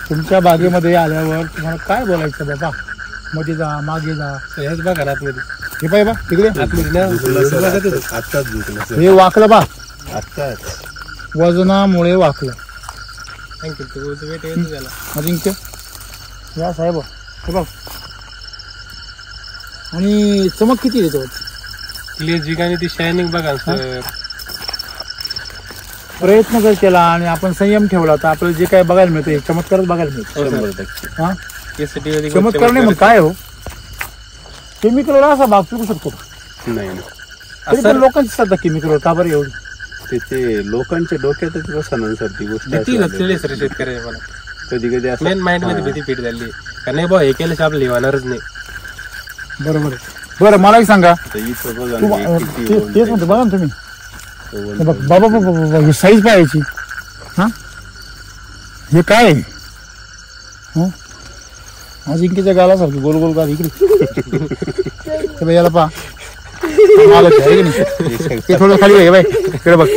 तुमच्या बागेमध्ये आल्यावर तुम्हाला काय बोलायचं बाबा. मध्ये जा मागे जा. हेच बघा ना आतमध्ये. हे पाहिजे बा तिकडे आत्ताच झुकलं हे वाकलं बा आत्ताच. वजनामुळे वाकलं. थँक्यू. वेट येतो त्याला. अजिंक्य या साहेब हे बघ. आणि चमक किती आहे त्याच्यावर. ग्लेजिंग आणि ती शायनिंग बघा सर. प्रयत्न जर केला आणि आपण संयम ठेवला तर आपल्याला जे काय बघायला मिळतं हे चमत्कारच बघायला मिळतं. 100%. हा केसटी चमत्कार नाही मग काय हो. केमिकलवर असा भाग पिकू शकतो नाही ना. तरी पण लोकांची सध्या केमिकलवर का बरं एवढी. ते लोकांच्या डोक्यातच बसणार सर ती गोष्ट. भीती घातलेली सर शेतकरी मला. कधी कधी असं मेन माइंड मध्ये भीती पीठ झाली का नाही बा हे केल्याशिवाय आपल्याला होणारच नाही. बरोबर आहे. बरं मला एक सांगा, तर इथं बघा तू ना, हे किती तेच voltage. म्हणतो बघा ना तुम्ही, तो हे बघ, बाबा बाबा बाबा, ही साईज पाहायची. हा हे काय आहे? हं? अजिंक्यच्या गालासारखी गोल गोल गाल इकडे याला पहा, ते थोडं खाली आहे बाय, इकडे बघ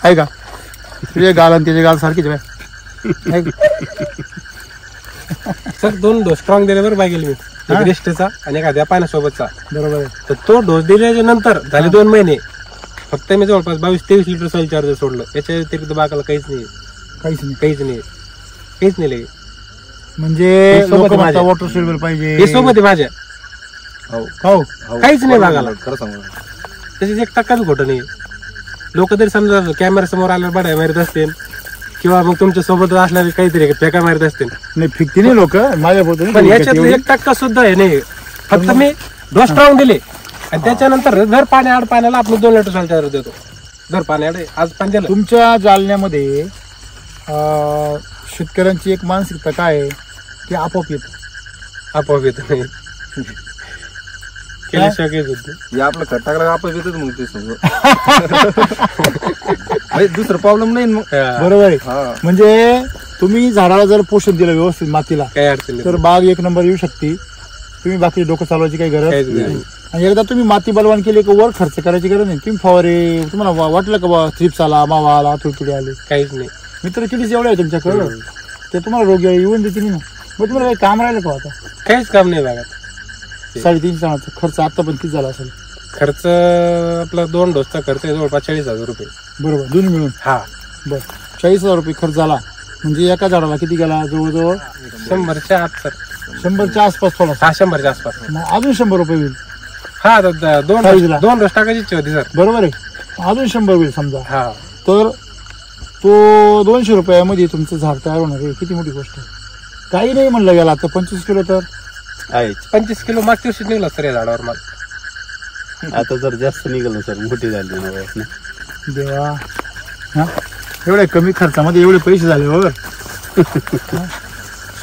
आहे का, तुझे गाल आणि त्याचे गाल सारखीच बाय. सर 2 डोस स्ट्रॉंग दिले बरं बागेल मी, एक रेस्टचा आणि एखाद्या पाण्यासोबतचा. बरोबर आहे. तर तो डोस दिल्याच्या नंतर झाले 2 महिने फक्त मी जवळपास 22-23 लिटर सॉइल चार्जर सोडलं. याच्या व्यतिरिक्त बागाला काहीच नाही, काहीच नाही. काहीच नाही लगे. म्हणजे सोबत लोकं माझ्या. म्हणतात वॉटर सिल्वर पाहिजे, हे सोबत आहे माझ्या, हो काहीच नाही बागाला. खरं सांगू त्याच्यात 1% बी खोटं नाही. लोक तरी समजा कॅमेरा समोर आल्यावर बडाय मारत असतील किंवा मग तुमच्या सोबत असल्यावर काहीतरी फेका मारत असतील, नाही फिकती नाही लोक माझ्या पण याच्यात 1% सुद्धा आहे नाही. फक्त मी डोस स्ट्रॉंग दिले आणि त्याच्यानंतर दर पाण्याला आपण 2 लिटर सॉइल चार्जर देतो. दर पाण्याआड आज पण दिलं. तुमच्या जालन्यामध्ये शेतकऱ्यांची एक मानसिकता काय आहे की आपोआप येत, आपोआप येत नाही केल्याशिवाय काही होत नाही. हे आपलं खत टाकलं आपण येतच मग ते समजा. दुसरं प्रॉब्लेम नाही मग. बरोबर आहे. हा म्हणजे तुम्ही झाडाला जर पोषण दिलं व्यवस्थित मातीला, काही अडचण नाही. तर बाग 1 नंबर येऊ शकते. तुम्ही बाकी डोकं चालवायची काही गरज काहीच नाही. नाही. आणि एकदा तुम्ही माती बलवान केली की वर खर्च करायची गरज नाही. तुम्ही फवारे, तुम्हाला वाटलं का बा थ्रिप्स आला, मावा आला, तुडतुडे आले, काहीच नाही. मित्र किती जेवढे आहे तुमच्याकडं ते तुम्हाला रोग येऊन देते नाही ना. मग तुम्हाला काही काम राहिलं का आता? काहीच काम नाही बागात. 3.5 जणांचा खर्च आता पण किती झाला असेल? खर्च आपला 2 डोसचा खर्च आहे जवळपास 40,000 रुपये. बरोबर, दोन्ही मिळून. हा, बरं, 40,000 रुपये खर्च झाला. म्हणजे एका झाडाला किती गेला? जवळजवळ 100च्या आत सर. 100च्या आसपास थोडासा. 100च्या आसपास. मग अजून 100 रुपये होईल. हा, साईजला. 2 डोस टाकायची इच्छा होती सर. बरोबर आहे. अजून 100 होईल समजा. हा, तर तो 200 रुपयामध्ये तुमचं झाड तयार होणार आहे. किती मोठी गोष्ट आहे. काही नाही म्हणलं गेला आता 25 किलो तर आहे. 25 किलो मागच्या वर्षी निघला सर या झाडावर माल. आता जर जास्त निघालं सर, मोठी झाली ना वयात ना. देवा. हा, एवढ्या कमी खर्चामध्ये एवढे पैसे झाले बरोबर.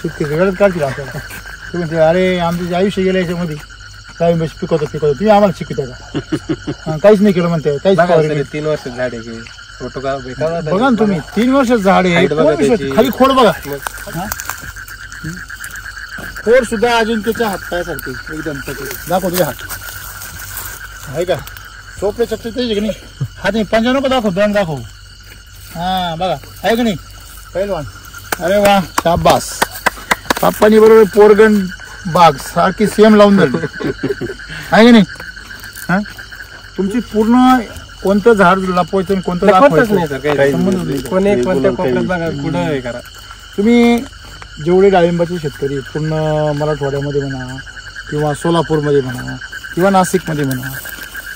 शेतकरी वेगळंच काढतील आपल्याला. ते म्हणते अरे आमचं जे आयुष्य गेलं याच्यामध्ये काय बस पिकवतो तुम्ही आम्हाला शिकवता का? काहीच नाही केलं म्हणते. काहीच बघा फवारणी सर, नाही. 3 वर्ष झाड आहे. फोटो का बेकार बघा ना तुम्ही 3 वर्ष झाड आहे. Height बघा कोण विश्वास- त्याची. खाली खोड बघा. मग खोड सुद्धा अजिंक्यच्या हात पायासारखे एकदम दाखव तुझे हात आहे का? सोपे चपटे त्याचे की नाही हात नाही. पंजा नको दाखव, दोन दाखव. हा बघा आहे का नाही पहिलवान. अरे वा, शाबास. पाप्पानी बरोबर पोरगण बाग सारखी सेम लावून झाली आहे की नाही. हा, तुमची पूर्ण कोणतं झाड लपवायचं आणि कोणतं लपवतच दाखवायचं नाही सर, काही संबंधच नाही. कोणी कोणत्या कोपऱ्यात बघा कुठं हे करा. तुम्ही जेवढे डाळिंबाचे शेतकरी पूर्ण मराठवाड्यामध्ये म्हणा किंवा सोलापूरमध्ये म्हणा किंवा नाशिकमध्ये म्हणा,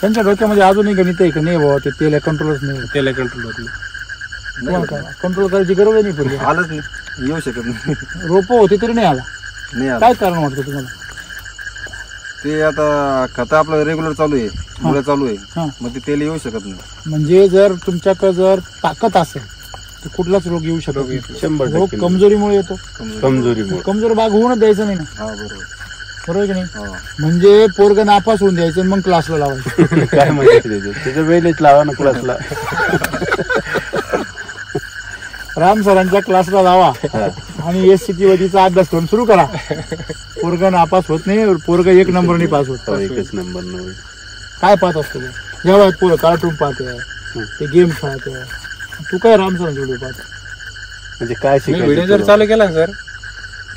त्यांच्या डोक्यामध्ये अजूनही गणित आहे का नाही बाबा ते तेल कंट्रोलच नाही. त्याला कंट्रोल होत नाही. कंट्रोल करायची गरज नाही पूर्वी. आलंच नाही, येऊ शकत नाही. रोप होते तरी नाही आला. नाही आलं. काय कारण वाटतं तुम्हाला? ते आता खत आपलं रेग्युलर चालू आहे, मुळे चालू आहे, हा, मग ते तेल येऊ शकत नाही. म्हणजे जर तुमच्याकडे जर ताकद असेल तर कुठलाच रोग येऊ शकत नाही. 100% रोग कमजोरीमुळे येतो. कमजोरीमुळे. कमजोर बाग होऊनच द्यायचं नाही ना. हा बरोबर. बरोबर की नाही. हा म्हणजे पोरग नापास होऊन द्यायचं आणि मग क्लासला लावायचं. काय माहिती त्याचं वेळेच लावा ना क्लासला. राम सरांच्या क्लासला लावा आणि SCT वतीचा अभ्यास करून सुरू करा. पोरग नापास होत नाही, पोरग 1 नंबरने पास होत. एकच नंबर नव्हे. काय पाहत असतो या वयात पोरं कार्टून पाहते, ते गेम खेळते. तू काय राम सरांचे व्हिडिओ पाहतो? म्हणजे काय व्हिडिओ जर शिकायचं चालू केला ना सर,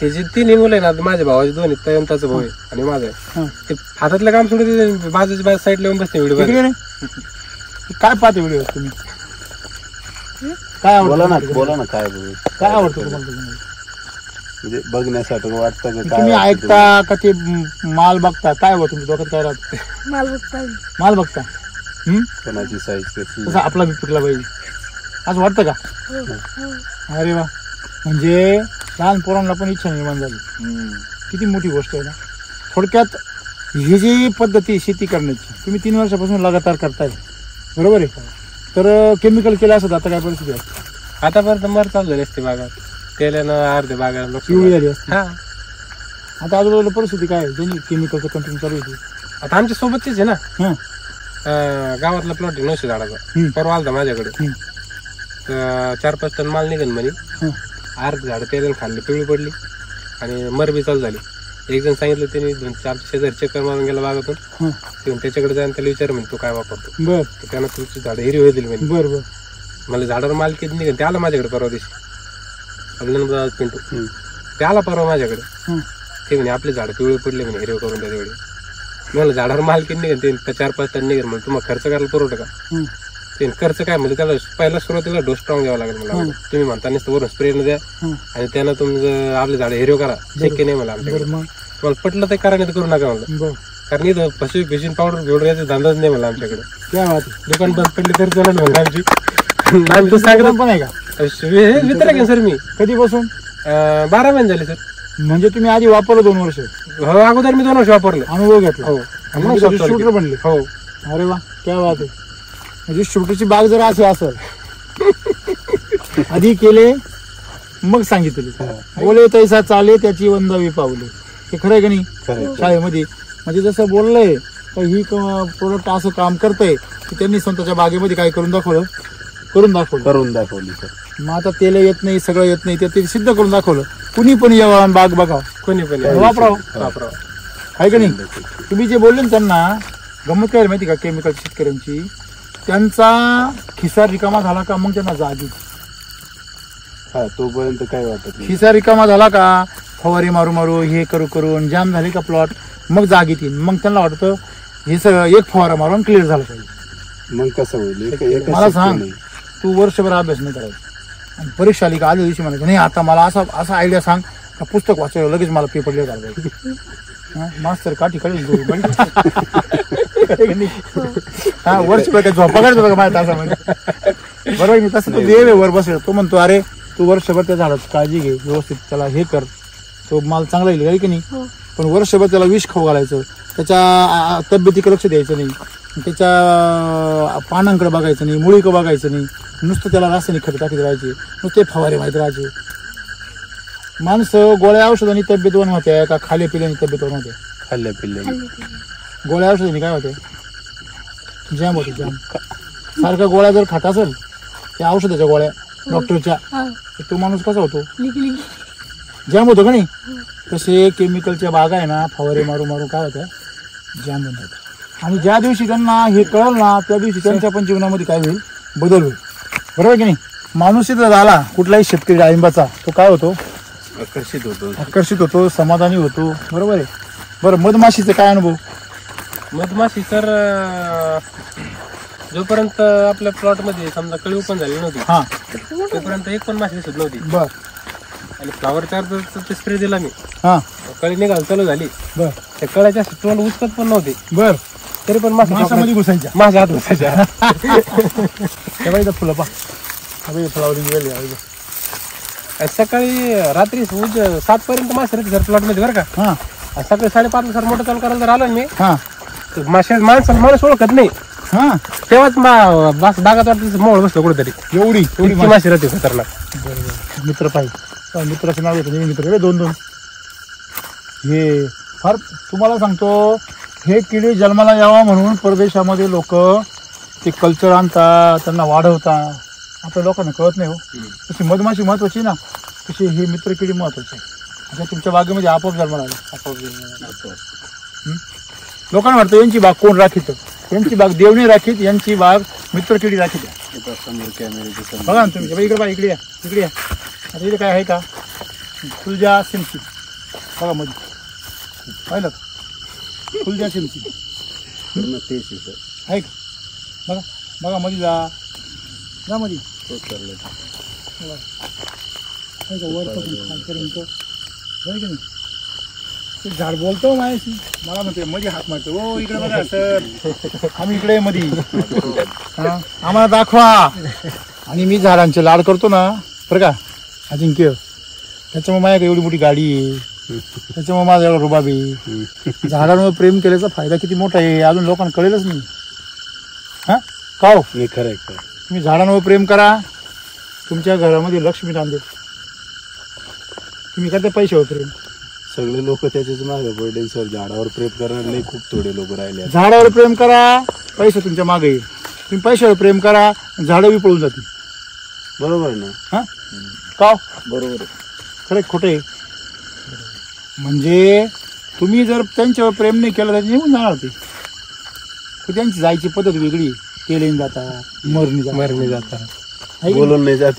त्याची 3 मुलं आहे ना, माझ्या भावाचे 2 आहेत, तयंताचं भाऊ आहे आणि माझं आहे. हा. ते हातातलं काम सोडून बाजूच्या साईडला येऊन बसते व्हिडिओ. ठीक आहे नाही? काय पाहते व्हिडिओ तुम्ही? काय बोला ना, आवडतं? बोला ना काय बोलू. काय आवडतं तुम्हाला त्याच्यामध्ये? म्हणजे बघण्यासाठी वाटतं का तुम्ही काय ऐकता का ते माल बघता? काय होतं तुमच्या डोक्यात काय राहतं? माल बघता. कोणाची साईज कशी. तसा आपला बी पिकला पाहिजे असं वाटतं का? अरे वा, म्हणजे लहान पोरांना पण इच्छा निर्माण झाली. किती मोठी गोष्ट आहे ना. थोडक्यात ही जी पद्धती शेती करण्याची तुम्ही 3 वर्षापासून लगातार करताय, बरोबर आहे. तर केमिकल केलं असत आता काय परिस्थिती आहे? आतापर्यंत मर चालू झाली असते बागात. त्याला अर्धे बागात पिवळी झाली असते. हा, आता आजूबाजूला परिस्थिती काय आहे? ज्यांनी केमिकलचं कंटिन्यू चालू होती आता आमच्या सोबतचेच आहे ना, हं, गावातला प्लॉट आहे 900 झाडाचा. परवा आलता माझ्याकडे. 4-5 टन माल निघन म्हणे. हं. अर्ध झाड ते खाल्ली, पिवळी पडली आणि मरबी चालू झाली. एक जण सांगितलं त्यांनी 2-4 शेजारी चक्कर मारून गेला बागातून. हं. त्याच्याकडे जाऊन त्याला विचार म्हणे तू काय वापरतो. बर त्यानं तुमची झाडं हिरवी दिली म्हणे. बर बर मला झाडावर माल किती निघेल ते आला माझ्याकडे परवा दिवशी. आपल्याला पिंटू ते आला परवा माझ्याकडे. हं. ते म्हणे आपले झाड पिवळे पडले म्हणे हिरवे करून त्याच्यावेळी. मला झाडावर माल किती निघेल ते 4-5 टन निघेल म्हणजे तुम्हाला खर्च करायला परवडतं का. हं. ते खर्च काय म्हणजे त्याला पहिला सुरुवातीला डोस स्ट्रॉंग घ्यावा लागेल मला. तुम्ही म्हणता नुसतं वरून स्प्रे न द्या हं. आणि त्यानं तुमचं आपले झाड हिरवे करा शक्य नाही मला आमच्याकडे. बर मग मला पटलं तर करा नाही तर करू नका म्हणलं. बर कारण इथं फिशिंग पावडर घेऊन यायचा धंदाच नाही मला आमच्याकडे. काय बात आहे. दुकान बंद पडली तरी चला म्हणलं आमची. आम्ही तर सांगत पण आहे का विचारा की सर मी कधीपासून 12 महिने झाले सर. म्हणजे तुम्ही आधी वापरलं 2 वर्ष हो अगोदर मी 2 वर्ष वापरलं. अनुभव घेतला हो आणि मग शूटर बनले. हो अरे वा काय बात आहे. म्हणजे शूटरची बाग जर अशी असेल आधी केले मग सांगितले बोले तैसा चाले त्याची वंदावी पावले. हे खरं आहे का नाही शाळेमध्ये म्हणजे जसं बोललंय तर ही प्रोडक्ट असं काम करतंय की त्यांनी स्वतःच्या बागेमध्ये काय करून दाखवली सर. मग आता तेल येत नाही सगळं येत नाही ते सिद्ध करून दाखवलं. कुणी पण यावं आणि बाग बघावं कोणी पण वापरावं वापरावं आहे का नाही. तुम्ही जे बोलले ना त्यांना गंमत काय माहिती का केमिकल शेतकऱ्यांची त्यांचा खिसा रिकामा झाला का मग त्यांना जागी तोपर्यंत काय वाटत खिसा रिकामा झाला का फवारी मारू मारू हे करू करून जाम झाले का प्लॉट मग जाग येतील. मग त्यांना वाटतं हे सगळं एक फवारा मारून क्लिअर झालं पाहिजे. मग कसं होईल. मला सांग तू वर्षभर अभ्यास नाही करायचा आणि परीक्षा आली का आदल्या दिवशी म्हणायचं नाही आता मला असा आयडिया सांग का पुस्तक वाचायला लगेच मला पेपर लिहिता आला पाहिजे. मास्तर काठी कळेल हा वर्षभर काय झोपा काढतो बघा माझ्या तासामध्ये बरोबर नाही. तसं तो देव आहे वर बसेल तो म्हणतो अरे तू वर्षभर त्या झाडाची काळजी घे व्यवस्थित त्याला हे कर तो माल चांगला येईल की नाही. पण वर्षभर त्याला विष खाऊ घालायचं त्याच्या तब्येतीकडे लक्ष द्यायचं नाही त्याच्या पानांकडे बघायचं नाही मुळीकडे बघायचं नाही नुसतं त्याला रासायनिक खत टाकीत राहायचे नुसते फवारे माहीत राहायचे. माणसं गोळ्या औषधांनी तब्येत वन होते का खाल्या पिल्याने तब्येत वन होते. खाल्ल्या पिल्ल्या गोळ्या औषधांनी काय होते जॅम होते जॅम सारख्या गोळ्या जर खात असेल त्या औषधाच्या गोळ्या डॉक्टरच्या तो माणूस कसा होतो जॅम होतो का नाही. तसे केमिकलच्या बागा आहे ना फवारे मारू मारू काय होत्या जॅम बनतात. आणि ज्या दिवशी त्यांना हे कळलं ना त्या दिवशी त्यांच्या पण जीवनामध्ये काय होईल बदल होईल बरोबर की नाही. माणूस जर झाला कुठलाही शेतकरी डाळिंबाचा तो काय होतो आकर्षित होतो समाधानी होतो बरोबर आहे. बरं मधमाशीचा काय अनुभव. मधमाशी तर जोपर्यंत आपल्या प्लॉट मध्ये समजा कळी ओपन झाली नव्हती हा तोपर्यंत एक पण माशी दिसत नव्हती. बर आणि फ्लावर चार्जरचा स्प्रे दिला मी हा कळी निघाल चालू झाली बर त्या कळ्याच्या तोंड उचकत पण नव्हते बर तरी पण माशामध्ये घुसायच्या माझ्या हात घुसायच्या. तेव्हा फुलं पा फ्लावरिंग गेले सकाळी रात्री 7 पर्यंत मासे राहते सर प्लॉट मध्ये बरं का. हा सकाळी 5:30 सर मोठं चालू करायला जर आलो ना मी हा तर माणूस ओळखत नाही हा तेव्हाच बागात वाटत मोळ बसलो कुठेतरी एवढी मासे राहते खतरनाक. बरोबर मित्र पाहिजे मित्राचं नाव येतं मित्र 2-2 हे फार तुम्हाला सांगतो हे किडे जन्माला यावा म्हणून परदेशामध्ये लोक ते कल्चर आणतात त्यांना वाढवतात आपल्या लोकांना कळत नाही हो. तशी मधमाशी महत्वाची ना तशी हे मित्र किडी महत्वाची आहे. आता तुमच्या बागेमध्ये आपोआप जन्माला आले लोकांना वाटतं यांची बाग कोण राखीत यांची बाग देवने राखीत यांची बाग मित्र किडी राखीत बघा ना तुम्ही इकडे बघा इकडे या आता इकडे काय आहे का फुलजा सिमची बघा मध्ये पाहिलं फुलजा सिमची आहे का बघा बघा मध्ये जा मध्ये वरपासून खालपर्यंत बरं की नाही ते झाड बोलतो माझ्याशी मला म्हणते मध्ये हात मारतो हो इकडे बघा सर आम्ही इकडे मध्ये आम्हाला दाखवा. आणि मी झाडांचे लाड करतो ना बरं का अजिंक्य त्याच्यामुळे माझ्याकडे एवढी मोठी गाडी आहे त्याच्यामुळे माझा एवढा रुबाब आहे. झाडांवर प्रेम केल्याचा फायदा किती मोठा आहे अजून लोकांना कळेलच नाही. हा का हो खरं तुम्ही झाडांवर प्रेम करा तुमच्या घरामध्ये लक्ष्मी आणते तुम्ही करता पैशावर प्रेम सगळे लोक त्याच्याच मागे पडले सर. झाडावर प्रेम करणारे खूप थोडे लोक राहिले. झाडावर प्रेम करा, पैसे तुमच्या मागे येईल. तुम्ही पैशावर प्रेम करा, झाडं बी पळून जातील. बरोबर ना? हा का बरोबर. खरं खोटे. म्हणजे तुम्ही जर त्यांच्यावर प्रेम नाही केलं तर निघून जाणार ते. त्यांची जायची पद्धत वेगळी. केलेन जातात, मरणी जातात, बोलून नाही जात,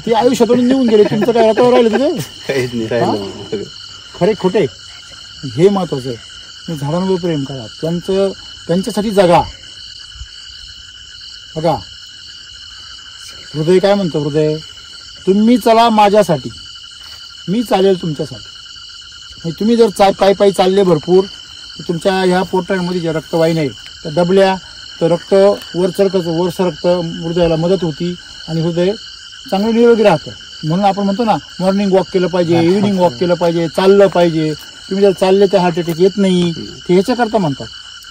ते आयुष्यातून निघून गेले. तुमचं काय रतावर राहिलं तिथे? काहीच नाही राहिलं. खरे खोटे हे महत्वाचं आहे. झाडांवर प्रेम करा, त्यांच्यासाठी जगा. बघा हृदय काय म्हणतं, हृदय तुम्ही चला माझ्यासाठी, मी चालेल तुमच्यासाठी. तुम्ही जर पायी चालले भरपूर, तुमच्या ह्या पोटांमध्ये ज्या रक्तवाहिन्या आहे त्या दबल्या तर रक्त वर सरकतं, हृदयाला मदत होती आणि हृदय चांगलं निरोगी राहतं. म्हणून आपण म्हणतो ना मॉर्निंग वॉक केलं पाहिजे, इव्हिनिंग वॉक केलं पाहिजे, चाललं पाहिजे. तुम्ही जर चालले तर हार्ट अटॅक येत नाही. ते ह्याच्याकरता म्हणतात,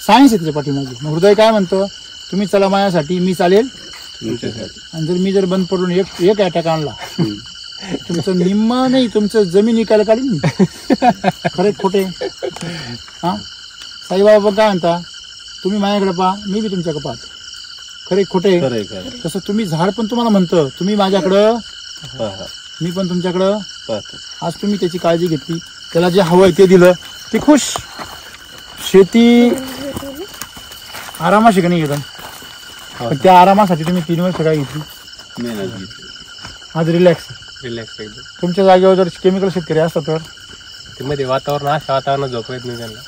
सायन्स आहे त्याच्या पाठीमागे. हृदय काय म्हणतं, तुम्ही चला माझ्यासाठी, मी चालेल. आणि मी जर बंद पडून एक अटॅक आणला, तुमचं निम्म नाही, तुमचं जमीन विकायला काढीन. खरे खोटे. हा साईबाबा काय म्हणता, तुम्ही माझ्याकडे पहा, मी बी तुमच्याकडे पाहतो. खरे खोटे. तसं तुम्ही झाड पण तुम्हाला म्हणतं, तुम्ही माझ्याकडं, मी पण तुमच्याकडं पाहतो. आज तुम्ही त्याची काळजी घेतली, त्याला जे हवंय ते दिलं, ते खुश. शेती आरामाशी का नाही एकदम, पण त्या आरामासाठी तुम्ही 3 वर्ष काय घेतली, आज रिलॅक्स एकदम. तुमच्या जागेवर जर केमिकल शेतकरी असतात तर ते मध्ये वातावरण अशा वातावरणात झोप येत नाही त्यांना.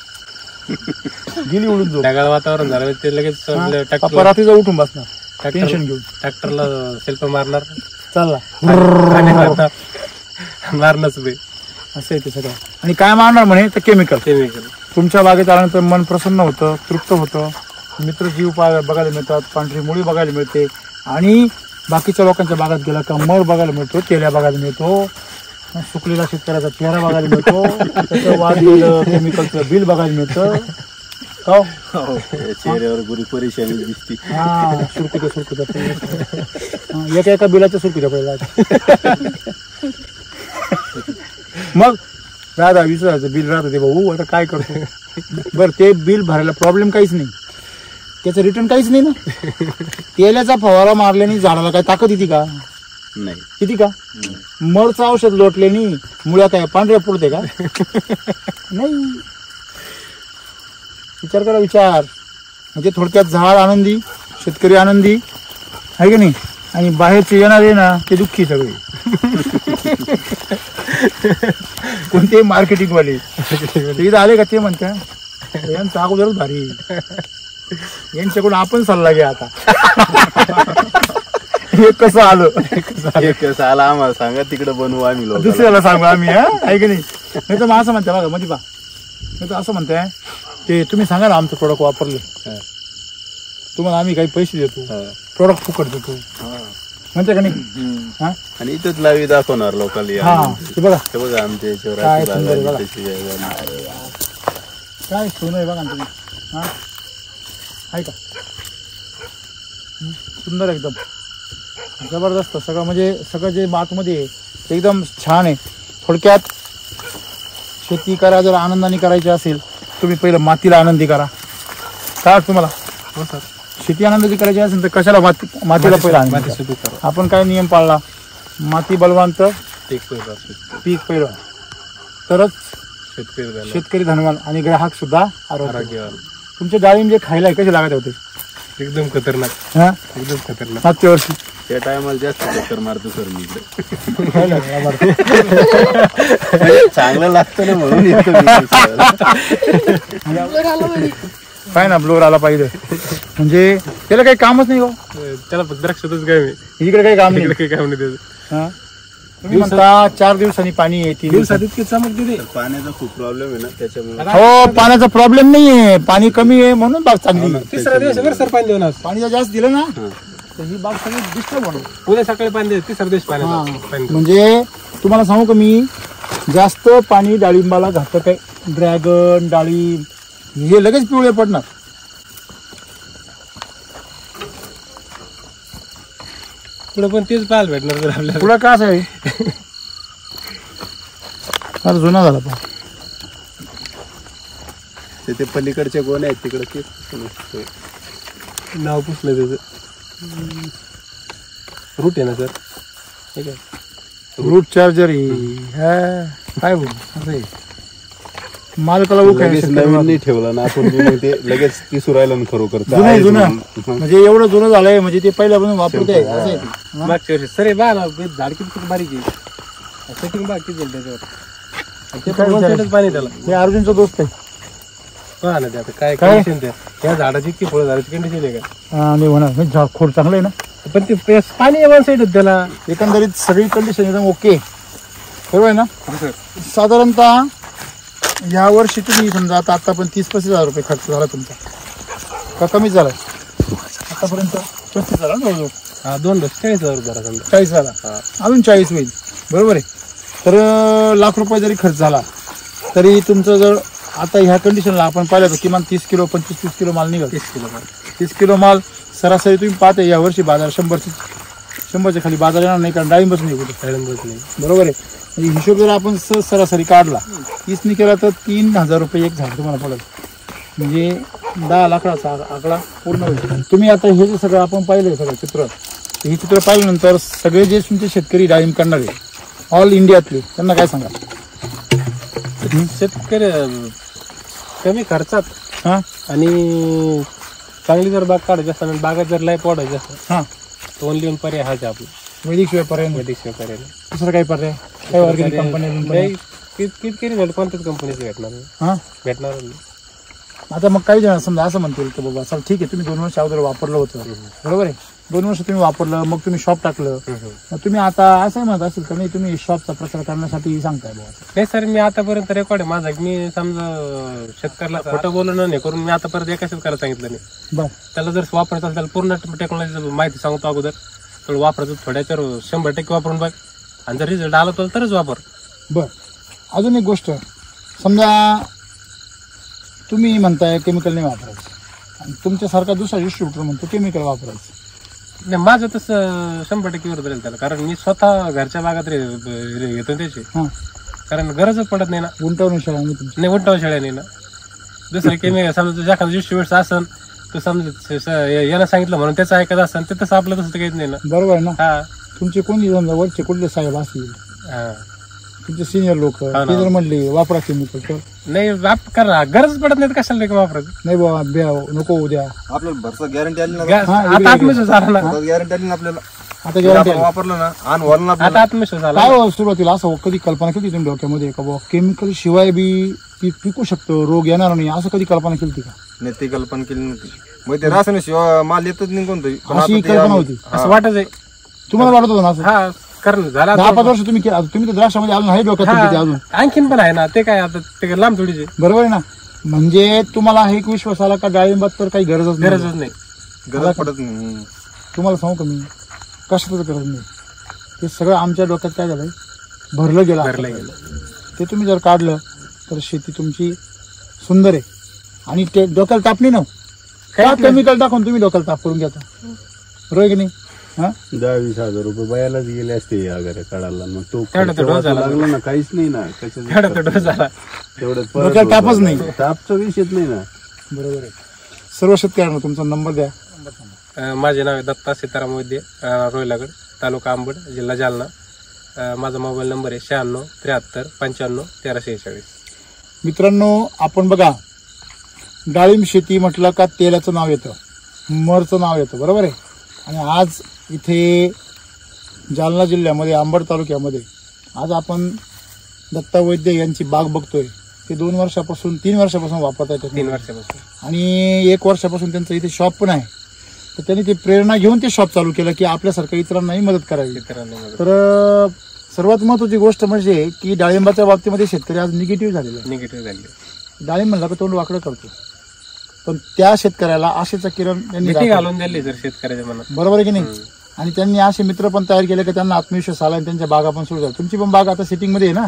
गेली उडून झोप. ढगाळ वातावरण झालं ते लगेच रात्रीचा उठून बसणार, टेन्शन घेऊन ट्रॅक्टरला सेल्फ मारणार, चालला मारणारच बे. असं आहे ते सगळं. आणि काय मारणार म्हणे तर केमिकल. तुमच्या बागेत आल्यानंतर मन प्रसन्न होतं, तृप्त होतं, मित्र जीव बघायला मिळतात, पांढरी मुळी बघायला मिळते. आणि बाकीच्या लोकांच्या बागात गेला का मर बघायला मिळतो, तेल्या बघायला मिळतो, सुकलेला शेतकऱ्याचा चेहरा बघायला मिळतो, त्याचं वाढलेलं केमिकलचं बिल बघायला मिळतं. चेहऱ्यावर गुरी परेशानी दिसते. हा सुरकुत्या एका बिलाच्या सुरकुत्या पहिला. मग 10,000-20,000 बिल राहतं ते भाऊ, आता काय करतो. बरं ते बिल भरायला प्रॉब्लेम काहीच नाही, त्याचं रिटर्न काहीच नाही ना. तेलाचा फवारा मारल्याने झाडाला काय ताकद येते का? नाही. किती का? मरचं औषध लोटल्याने मुळ्या काय पांढऱ्या पडते का? नाही. विचार करा, विचार. म्हणजे थोडक्यात झाड आनंदी, शेतकरी आनंदी आहे की नाही. आणि बाहेरचे येणारे ना ते दुःखी सगळे. कोणते मार्केटिंग वाले इथं आले का ते म्हणतात यांचं अगोदरच भारी, यांच्याकडून आपण सल्ला घ्या. आता हे कसं आलं, कसं आलं आम्हाला सांगा, तिकडे बनवू आम्ही लोक, दुसऱ्याला सांगू आम्ही. आहे की नाही. नाही तर मग असं म्हणते बघा मध्ये नाही तर असं म्हणताय ते तुम्ही सांगा ना आमचं प्रोडक्ट वापरले, तुम्हाला आम्ही काही पैसे देतो, प्रोडक्ट फुकट देतो म्हणते का नाही. आणि इथंच लावी दाखवणार लोकांना. हा ते बघा, हे बघा आमच्या याच्यावर काय सुंदर बघा, काय सोनं आहे बघा तुम्ही. हा आहे का, सुंदर एकदम जबरदस्त सगळं. म्हणजे सगळं जे आतमध्ये आहे एकदम छान आहे. थोडक्यात शेती करा, जर आनंदाने करायची असेल तुम्ही पहिलं मातीला आनंदी करा. काय तुम्हाला शेती आनंदाची करायची असेल तर कशाला मातीला पहिला आनंदी. आपण काय नियम पाळला, माती बलवान तर पीक पहिलं, तरच शेतकरी धनवान आणि ग्राहक सुद्धा आरोग्यवान. तुमचे डाळिंब जे खायला कसे लागत होते, एकदम खतरनाक. हा एकदम खतरनाक. मागच्या वर्षी त्या टायमाला जास्त चक्कर मारतो सर मी इकडे. चांगलं लागतं ना म्हणून काय ना ब्लोअर आला पाहिजे. म्हणजे त्याला काही कामच नाही हो, त्याला फक्त द्राक्षातच काय इकडे काही काम नाही. काही काम नाही त्याचं. तुम्ही म्हणता 4 दिवसांनी पाणी आहे, 3 दिवसात इतके चमक देते. पाण्याचा खूप प्रॉब्लेम आहे ना त्याच्यामुळे. हो पाण्याचा प्रॉब्लेम नाहीये, पाणी कमी आहे म्हणून बाग चांगली. तिसरा दिवस सर पाणी देऊ. पाणी जर जास्त दिलं ना तर ही बाग सगळी डिस्टर्ब होणार. उद्या सकाळी पाणी दे, तिसरा दिवस पाणी. म्हणजे तुम्हाला सांगू का मी, जास्त पाणी डाळिंबाला घातलं काय, ड्रॅगन डाळिंब हे लगेच पिवळे पडणार. पुढे पण तेच पाहायला भेटणार जर आपल्याला. पुढं काय आहे फार जुना झाला पण. ते पलीकडचे गोण आहेत तिकडे ते नाव पुसलं त्याचं. रूट आहे ना सर, ठीक आहे. रूट चार्जर काय बोल असं आहे. मालकाला लगेच नवीन नाही ठेवला ना आपण मग ते लगेच पिसू राहिलं ना खरोखर. जुनं म्हणजे एवढं जुनं झालंय म्हणजे ते पहिल्यापासून वापरते असं आहे ते. मागच्या वर्षी सर बा ना झाड किती बारीक आहे, सेटिंग बा किती झाली त्याच्यावर. ते पण one side च पाणी त्याला. हे अर्जुनचा दोस्त आहे. पहा ना ते आता काय कंडिशन ते, त्या झाडाची इतकी फळं झाडाची कंडिशन आहे का. आणि म्हणा झाड खोड चांगलं आहे ना, पण ते पाणी वन साईड त्याला. एकंदरीत सगळी कंडिशन एकदम ओके बरोबर आहे ना. साधारणतः या वर्षी तुम्ही समजा आता पण 30-35 हजार रुपये खर्च झाला तुमचा का कमीच झाला आतापर्यंत? 35 झाला ना जवळजवळ. हा 240,000 रुपये समजा. 40 झाला, अजून 40 होईल बरोबर आहे. तर लाख रुपये जरी खर्च झाला तरी तुमचं जर आता ह्या कंडिशनला आपण पाहिलं तर किमान 30 किलो 25-30 किलो माल निघाल. 30 किलो माल सरासरी तुम्ही पाहते या वर्षी बाजार 100च्या खाली बाजार येणार नाही, कारण डाळिंबच नाही बरोबर आहे. म्हणजे हिशोब जर आपण सरासरी काढला 30 केला तर 3,000 रुपये एक झाड तुम्हाला पडेल, म्हणजे 10 लाखाचा आकडा पूर्ण होईल. तुम्ही आता हे जे सगळं आपण पाहिलं सगळं चित्र, हे चित्र पाहिल्यानंतर सगळे जे तुमचे शेतकरी डाळिंब करणारे ऑल इंडियातले त्यांना काय सांगा? शेतकरी कमी खर्चात हां आणि चांगली जर बाग काढायची असताना बागात जर लाईफ वाढायची असतं हां तर ओनली वन पर्याय हाच आपला वैदिक शिवाय पर्याय नाही. वैदिक शिवाय पर्याय नाही. दुसरं काही पर्याय काय ऑर्गॅनिक कंपनी किती झालं कोणत्याच कंपनीचं भेटणार नाही. हां भेटणार नाही. आता मग काही जण समजा असं म्हणतील की बाबा चल ठीक आहे तुम्ही 2 वर्ष अगोदर वापरलं होतं बरोबर आहे, 2 वर्ष तुम्ही वापरलं मग तुम्ही शॉप टाकलं, मग तुम्ही आता असं म्हणत असेल का नाही तुम्ही शॉपचा प्रचार करण्यासाठी सांगताय बाबा? नाही सर, मी आतापर्यंत रेकॉर्ड आहे माझा. मी समजा शेतकऱ्याला खोटं बोलणं नाही करून मी आतापर्यंत एका शेतकऱ्याला सांगितलं नाही. बर त्याला जर वापरायचं असेल त्याला पूर्ण टेक्नॉलॉजी माहिती सांगतो अगोदर. तर वापरायचं थोड्याच्या 100% वापरून बघ, आणि जर रिझल्ट आला तरच वापर. बर अजून एक गोष्ट, समजा तुम्ही म्हणताय केमिकल नाही वापरायचं आणि तुमच्यासारखा दुसरा डिस्ट्रीब्युटर म्हणतो केमिकल वापरायचं. नाही माझं तसं 100% बरोबर आहे त्याला, कारण मी स्वतः घरच्या बागात घेतो त्याची. हां कारण गरजच पडत नाही ना. गुंतवणूक शाळा मी तुमची नाही उलटावून शाळा नाही ना. दुसरं केमिकल समजा एखादा डिस्ट्रीब्युटर असन तर समजा यानं सांगितलं म्हणून त्याचं ऐकत असन ते तसं आपलं तसं काहीच नाही ना. बरोबर आहे ना. हा तुमचे कोणी समजा वरचे कुठले साहेब असतील हा तुमचे सिनियर लोक ना. ते जर म्हणले वापरा केमिकल तर नाही करा, गरज पडत नाही तर कशाला नाही वापरायचं. नाही बाबा नको उद्या आपल्याला भरसा गॅरंटी आली ना, आता आत्मविश्वास झाला ना. गॅरंटी आली ना आपल्याला. आता गॅरंटी आपण वापरलं ना आणि वरनं आता आपल्याला आत्मविश्वास झाला. काय हो सुरुवातीला असं कधी कल्पना केली तुम्ही डोक्यामध्ये का बाबा केमिकल शिवाय बी पीक पिकू शकतं, रोग येणार नाही, असं कधी कल्पना केली का? नाही ते कल्पना केली नव्हती. मग ते रासायनिक शिवाय माल येतच नाही कोणतंही. पण अशी आता ते कल्पना आम्ही- होती असं वाटत आहे. तुम्हाला वाटत होतं ना असं? हा कारण झाला 10-5 वर्ष तुम्ही तुम्ही तर द्राक्षामध्ये अजून आहे डोक्यात तुमच्या ते अजून आणखीन पण आहे ना. ते काय आता ते लांब थोडीचे बरोबर आहे ना. म्हणजे तुम्हाला हा एक विश्वास आला का डाळिंबात तर काही गरजच नाही. गरज पडत नाही. तुम्हाला सांगू का मी कशातच गरज नाही. ते सगळं आमच्या डोक्यात काय झालंय भरलं गेलं. ते तुम्ही जर काढलं तर शेती तुमची सुंदर आहे. आणि ते डोक्याला तापली ना काय केमिकल टाकून तुम्ही डोक्याला ताप करून घेता बरोबर की नाही? हा 10-20 हजार रुपये बायालाच गेले असते अगर काढायला. मग तो तेवढा तर डोस झाला. लागला ना, काहीच नाही ना. झाला. तेवढ्यात डोक्याला तापच नाही. तापचा विषयच नाही ना. बरोबर आहे. सर्व शेतकऱ्यांना तुमचा नंबर द्या. माझे नाव आहे दत्ता सीताराम वैद्य, रोहिलागड, तालुका अंबड, जिल्हा जालना. माझा मोबाईल नंबर आहे 96-73-95-1346. मित्रांनो आपण बघा डाळिंब शेती म्हटलं का तेलाचं नाव येतं, मरचं नाव येतं बरोबर आहे. आणि आज इथे जालना जिल्ह्यामध्ये अंबड तालुक्यामध्ये आज आपण दत्ता वैद्य यांची बाग बघतोय. ते 3 वर्षापासून वापरत आहेत. 3 वर्षापासून आणि 1 वर्षापासून त्यांचं इथे शॉप पण आहे. तर त्यांनी ते प्रेरणा घेऊन ते शॉप चालू केलं की आपल्यासारख्या इतरांनाही मदत करावी. तर सर्वात महत्वाची गोष्ट म्हणजे की डाळिंबाच्या बाबतीमध्ये शेतकरी आज निगेटिव्ह झाले. डाळिंब म्हणला का तोंड वाकडं करतो, पण त्या शेतकऱ्याला आशेचा किरण त्यांनी घालून दिली जर शेतकऱ्याच्या मनात. बरोबर आहे की नाही. आणि त्यांनी असे मित्र पण तयार केले की त्यांना आत्मविश्वास आला आणि त्यांच्या बागा पण सुरू झाल्या. तुमची पण बाग आता सेटिंग मध्ये आहे ना.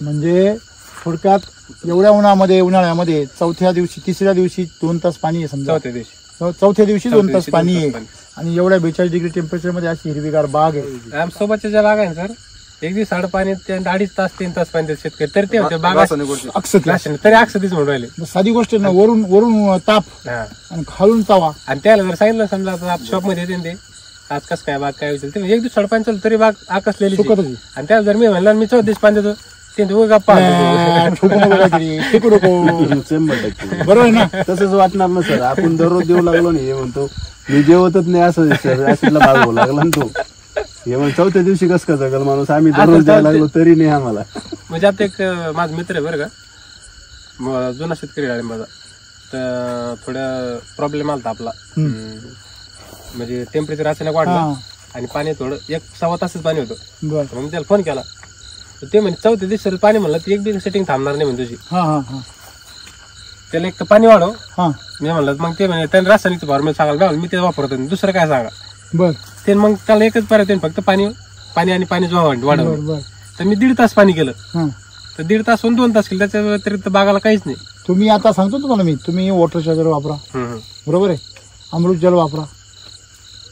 म्हणजे थोडक्यात एवढ्या उन्हाळ्यामध्ये 4थ्या दिवशी 3ऱ्या दिवशी 2 तास पाणी आहे समजा. 4थ्या दिवशी 2 तास पाणी आहे आणि एवढ्या 42 डिग्री टेम्परेचर मध्ये अशी हिरवीगार बाग आहे. सोबतच्या ज्या बागा आहे सर एक दिवस साडे पाणी 2.5 तास 3 तास पाणी देत शेतकरी तरी ते होते बागा अक्षत तरी अक्षतीच म्हणून राहिले. साधी गोष्ट आहे ना, वरून ताप आणि खालून तवा. आणि त्याला जर सांगितलं समजा शॉप मध्ये येते ते आज कसं काय बाग काय होईल, एक दिवस 5.5 चालू तरी बाग आकसलेली. आणि त्याला जर मी म्हणलं मी 14 दिवस पाणी देतो ते गप्पा बरोबर आहे ना. तसंच वाटणार ना सर, आपण दररोज देऊ लागलो नाही. हे म्हणतो मी जेवतच नाही असं ऍसिडला भाग होऊ लागला ना तो. हे म्हण 4थ्या दिवशी कसं का जगल माणूस, आम्ही दररोज द्यायला लागलो तरी नाही आम्हाला. म्हणजे आता एक माझा मित्र आहे बरं का, जुना शेतकरी डाळिंबाचा, तर थोडा प्रॉब्लेम आला आपला. म्हणजे टेम्परेचर अचानक वाढलं आणि पाणी थोडं 1-1.25 तासच पाणी होतं. मग त्याला फोन केला तर ते म्हणजे 4थ्या दिवशी पाणी म्हणलं तर एक दिवस सेटिंग थांबणार नाही म्हणजे तुझी. त्याला एक तर पाणी वाढव. मी म्हणलं मग ते म्हणजे त्यांनी रासायनिक फॉर्म्युला सांगायला मी ते वापरतो, दुसरं काय सांगा. बर ते मग त्याला एकच पर्याय फक्त पाणी आणि पाणी वाढवलं. तर मी 1.5 तास पाणी केलं, तर 1.5 तास 2 तास केलं, त्याच्या व्यतिरिक्त बागाला काहीच नाही. तुम्ही आता सांगतो तुम्हाला तुम्ही वॉटर चार्जर वापरा, बरोबर आहे, अमृत जल वापरा.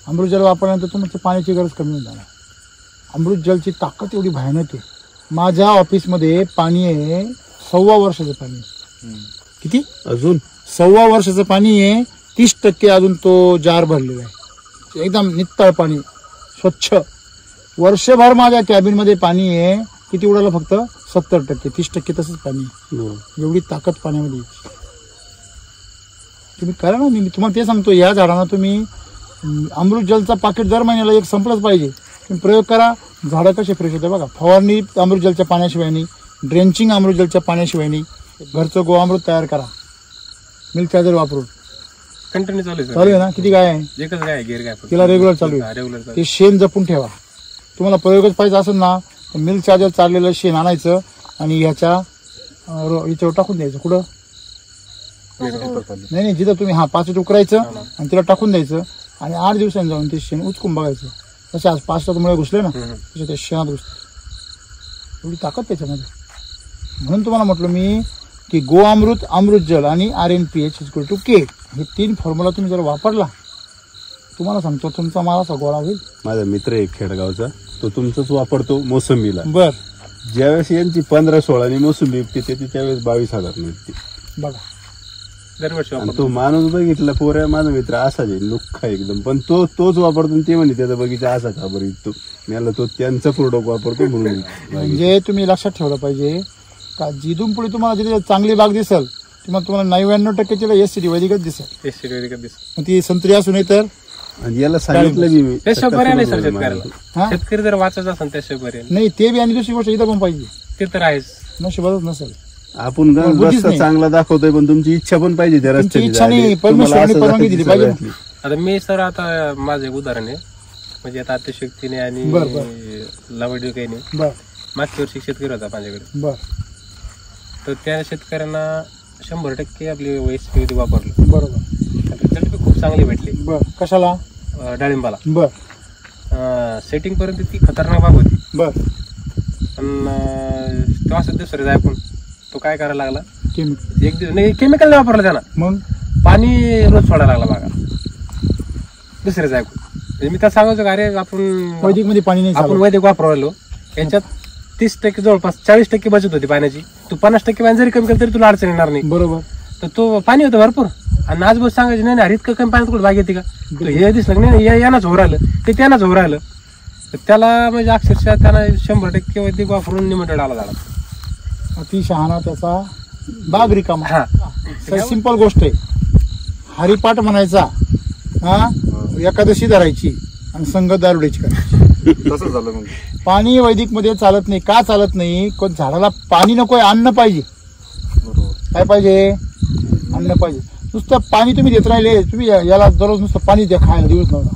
अमृत जल वापरल्यानंतर तुमच्या पाण्याची गरज कमी होणार. अमृत जलची ताकद एवढी भयानक आहे. माझ्या ऑफिसमध्ये पाणी आहे 1.25 वर्षाचं पाणी. किती? अजून 1.25 वर्षाचं पाणी आहे. 30% अजून तो जार भरलेला आहे, एकदम नितळ पाणी स्वच्छ. वर्षभर माझ्या कॅबिन मध्ये पाणी आहे. किती उडालं? फक्त 70%. 30% तसंच पाणी. एवढी ताकद पाण्यामध्ये. तुम्ही करा ना, मी तुम्हाला ते सांगतो. या झाडांना तुम्ही अमृत जलचा पाकिट दर महिन्याला एक संपलंच पाहिजे. तुम्ही प्रयोग करा. झाडं कसे फ्रेश होते बघा. फवारणी अमृत जलच्या पाण्याशिवाय नाही, ड्रेंचिंग अमृत जलच्या पाण्याशिवाय नाही. घरचं गोअमृत तयार करा मिल्क चार्जर वापरून. कंटिन्यू चालू आहे ना. किती गाय आहे? एकच गाय, गिर गाय, तिला रेग्युलर चालू आहे. ते शेण जपून ठेवा. तुम्हाला प्रयोगच पाहिजे असेल ना, मिल्क चार्जर चाललेलं शेण आणायचं आणि याच्यावर टाकून द्यायचं. कुठं? नाही, जिथं तुम्ही 5 उकरायचं आणि तिला टाकून द्यायचं आणि 8 दिवसांनी जाऊन ते शेण उचकून बघायचं. तसे आज 5 मुळे घुसले ना, तसे ते शेणात घुसते. एवढी ताकद त्याच्यामध्ये. म्हणून तुम्हाला म्हटलं मी की गोअमृत, अमृत जल आणि RNPH=K हे 3 फॉर्म्युला तुम्ही जर वापरला, तुम्हाला सांगतो तुमचा माल असा गोळा होईल. माझा मित्र एक खेडगावचा, तो तुमचंच वापरतो मोसंबीला. बर. ज्यावेळेस यांची 15-16 मोसंबी विकते त्यावेळेस 22,000 मिळते बघा दरवर्षी. तो माणूस बघितला पोऱ्या, माझा मित्र असाच आहे लुख्खा एकदम, पण तोच वापरतो. ते म्हणे त्याचा बगीचा असा का बरं विकतो. मला तो त्यांचा प्रोडक्ट वापरतो म्हणून. म्हणजे तुम्ही लक्षात ठेवलं पाहिजे का जिथून पुढे तुम्हाला जिथे चांगली बाग दिसेल तुम्हाला 99% एससीडी वैदिकच दिसेल. ती संत्री असू नये तर. याला सांगितलं मी शेतकरी जर वाचायचं असेल त्याशिवाय नाही. ते बी आणि दुसरी गोष्ट इथं पण पाहिजे. ते तर आहेच. नशिबातच नसेल. आपण रस्ता चांगला दाखवतोय पण तुमची इच्छा पण पाहिजे त्या रस्त्याची. इच्छा नाही, परमेश्वराने परवानगी दिली पाहिजे. आता मी सर आता माझं एक उदाहरण आहे. म्हणजे आता अतिशक्तीने आणि लावडीने मागच्या वर्षी शेतकरी होता माझ्याकडे. तर त्या शेतकऱ्यांना 100% आपली वैशिष्ट्य वापरलं. बरोबर. रिझल्ट बी खूप चांगले भेटले. कशाला? डाळिंबाला. सेटिंग पर्यंत ती खतरनाक बाग होती. पण तेव्हा सध्या सर ऐकून तो काय करायला लागला, एक दिवस नाही केमिकल नाही वापरलं त्यानं, मग पाणी रोज सोडायला लागला बागा. दुसऱ्याच ऐकून मी त्या सांगायचो का अरे आपण वैदिक मध्ये पाणी नाही, आपण वैदिक वापरायलो. याच्यात 30% जवळपास 40% बचत होती पाण्याची. तू 50% पाणी जरी कमी केलं तरी तुला अडचण येणार नाही. बरोबर. तर तो पाणी होतं भरपूर. आणि आज बस सांगायचं नाही नाही इतकं कमी पाण्यात कुठं बाग येते का. तो हे दिसलं नाही यानाच हो राहिलं ते त्यानाच हो राहिलं. तर त्याला म्हणजे अक्षरशः त्याला 100% वैदिक वापरून लिमिटेड आला झाला. अति शहाणा त्याचा बाग रिकामा. सिंपल गोष्ट आहे. हरिपाठ म्हणायचा, एकादशी धरायची आणि संगत दारुड्याची करायची. तसंच झालं. मग पाणी वैदिक मध्ये चालत नाही. का चालत नाही? कोण झाडाला पाणी नकोय, अन्न पाहिजे. काय पाहिजे? अन्न पाहिजे. नुसतं पाणी तुम्ही देत राहिले, तुम्ही याला दररोज नुसतं पाणी द्या खायला दिवस नव्हता.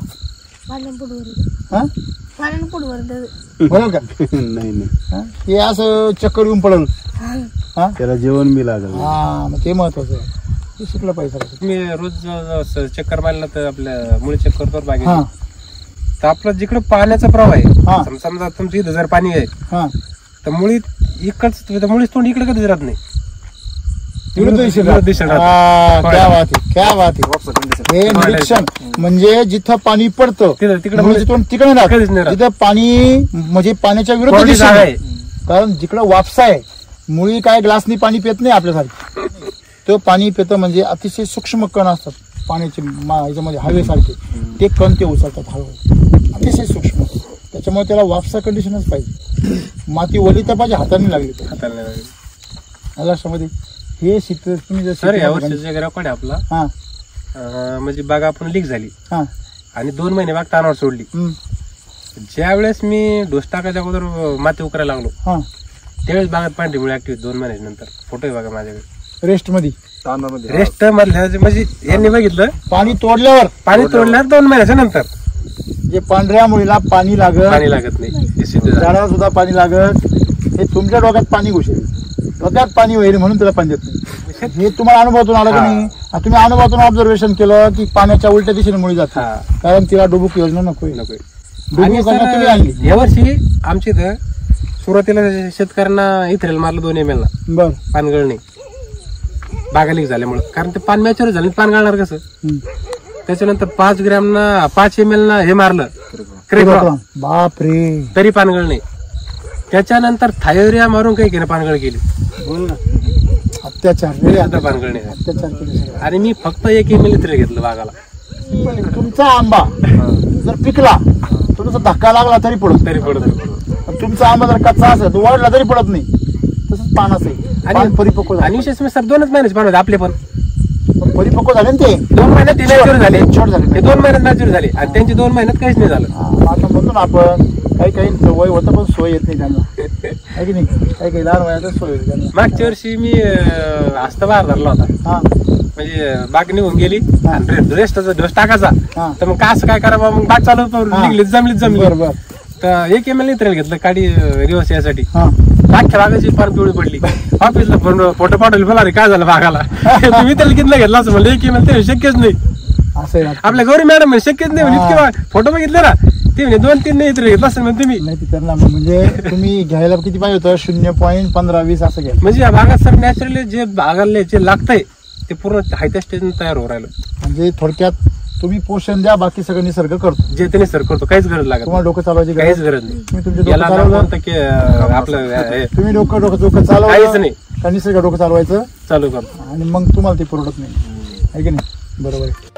बरोबर का? नाही हे असं चक्कर येऊन पडल. त्याला जेवण बी लागल. मग ते महत्वाचं आहे. ते शिकलं पाहिजे. तुम्ही रोज चक्कर मारला तर आपल्या मुळे चक्कर करतो बागे. तर आपलं जिकडे पाण्याचा प्रवाह आहे, समजा तुमचं इथं जर पाणी आहे तर मुळी इकडच मुळीच तोंड इकडे कधीच राहत नाही. विरुद्ध दिशेला. क्या बात आहे, क्या बात आहे. हे निरीक्षण म्हणजे जिथं पाणी पडतं तिकडे राहत, जिथं पाणी म्हणजे पाण्याच्या विरुद्ध दिशेला आहे. कारण जिकडं वापसा आहे, मुळी काय ग्लासनी पाणी पित नाही आपल्यासारखी, तो पाणी पितं म्हणजे अतिशय सूक्ष्म कण असतात पाण्याचे याच्यामध्ये हवेसारखे, ते कण ते उचलतात हळूहळू, अतिशय सूक्ष्म. त्याच्यामुळे त्याला वापसा कंडिशनच पाहिजे. माती ओली तर पाहिजे, हाताने लागली लक्षामध्ये. हे शित्र तुम्ही जर सर यावर्षीचा रेकॉर्ड आहे आपला. हा म्हणजे बाग आपण लीक झाली हा आणि 2 महिने बाग तानावर सोडली. ज्या वेळेस मी डोस टाकायच्या अगोदर माती उकरायला लागलो हा त्यावेळेस बागात पांढरी मुळे ऍक्टिव्ह 2 महिन्यानंतर. फोटो आहे बघा माझ्याकडे. रेस्ट मध्ये रेस्ट मधल्या म्हणजे यांनी बघितलं पाणी तोडल्यावर 2 महिन्याच्या नंतर जे पांढऱ्या मुळीला पाणी लागत नाही, ते सिद्ध झालं. झाडाला सुद्धा पाणी लागत. हे तुमच्या डोक्यात पाणी घुसेल, डोक्यात पाणी होईल म्हणून त्याला पाणी देत नाही. हे तुम्हाला अनुभवातून आलं की नाही. तुम्ही अनुभवातून ऑब्झर्वेशन केलं की पाण्याच्या उलट्या दिशेने मुळी जाते, कारण तिला डुबुक योजना नकोय. तुम्ही आणली. यावर्षी आमच्या इथं सुरुवातीला शेतकऱ्यांना इथरेल मारलं 2 ml ला. बर पानगळणे बागा लीक झाल्यामुळे, कारण ते पान मॅच्युअर झालं, पान गळणार कसं. त्याच्यानंतर 5 ग्रॅमना 5 ml ना हे मारलं क्रेक्रॉन, बाप रे, तरी पानगळणे. त्याच्यानंतर थायोरिया मारून काही केलं, पानगळ केली. अत्याचार पानगळणे. अत्याचार केले. आणि मी फक्त 1 ml इथरेल घेतलं बागाला. तुमचा आंबा जर पिकला, थोडासा धक्का लागला तरी पडत. तुमचा आंबा जर कच्चा असेल, तो वाढला तरी पडत नाही. तसंच पान असेल आणि परिपक्व आणि विशेष म्हणजे सर 2च महिन्याचे पान होते आपले, पण परिपक्व झाले ना ते. 2 महिन्यात ते मॅच्युअर झाले, छोट झाले. ते 2 महिन्यात मॅच्युअर झाले आणि त्यांचे 2 महिन्यात काहीच नाही झालं. आता म्हणतो ना आपण, काही वय होतं पण सोय येत नाही त्यांना, आहे की नाही. काही लहान वयातच सोय होती त्यांना. मागच्या वर्षी मी हस्त बाहेर धरला होता, म्हणजे बाग निघून गेली आणि रेस्टचा डोस टाकायचा, तर मग असं काय करावं, मग बाग चालू निघली जमली. बरोबर. तर 1 ml इथरेल घेतलं काडी रिवर्स यासाठी. अख्ख्या बागाची पान पिवळी पडली. ऑफिसला फोटो पाठवले, बोला रे काय झालं बागाला, तुम्ही त्याला किती घेतला असं म्हणलं. 1 ml ते शक्यच नाही. असं आपल्या गौरी मॅडम म्हणजे शक्यच नाही, इतके फोटो बघितले ना, ते म्हणजे 2-3 नाही इथरे घेतला असं तुम्ही. नाही त्यांना म्हणजे तुम्ही घ्यायला किती पाहिजे होतं, 0.15-20 असं घ्या. म्हणजे या भागात सर नॅचरली जे बागाला जे लागतंय ते पूर्ण हायत्या स्टेज तयार हो राहिलं. म्हणजे थोडक्यात तुम्ही पोषण द्या, बाकी सगळं निसर्ग करतो. जे ते निसर्ग करतो, काहीच गरज लागत, तुम्हाला डोकं चालवायची काहीच गरज नाही. तुम्ही तुमचे याला डोकं चालवलं, आपलं तुम्ही डोकं चालवायचं काहीच नाही, का निसर्ग डोकं चालवायचं चालू करतो आणि मग तुम्हाला ते परवडत नाही, आहे की नाही. बरोबर आहे.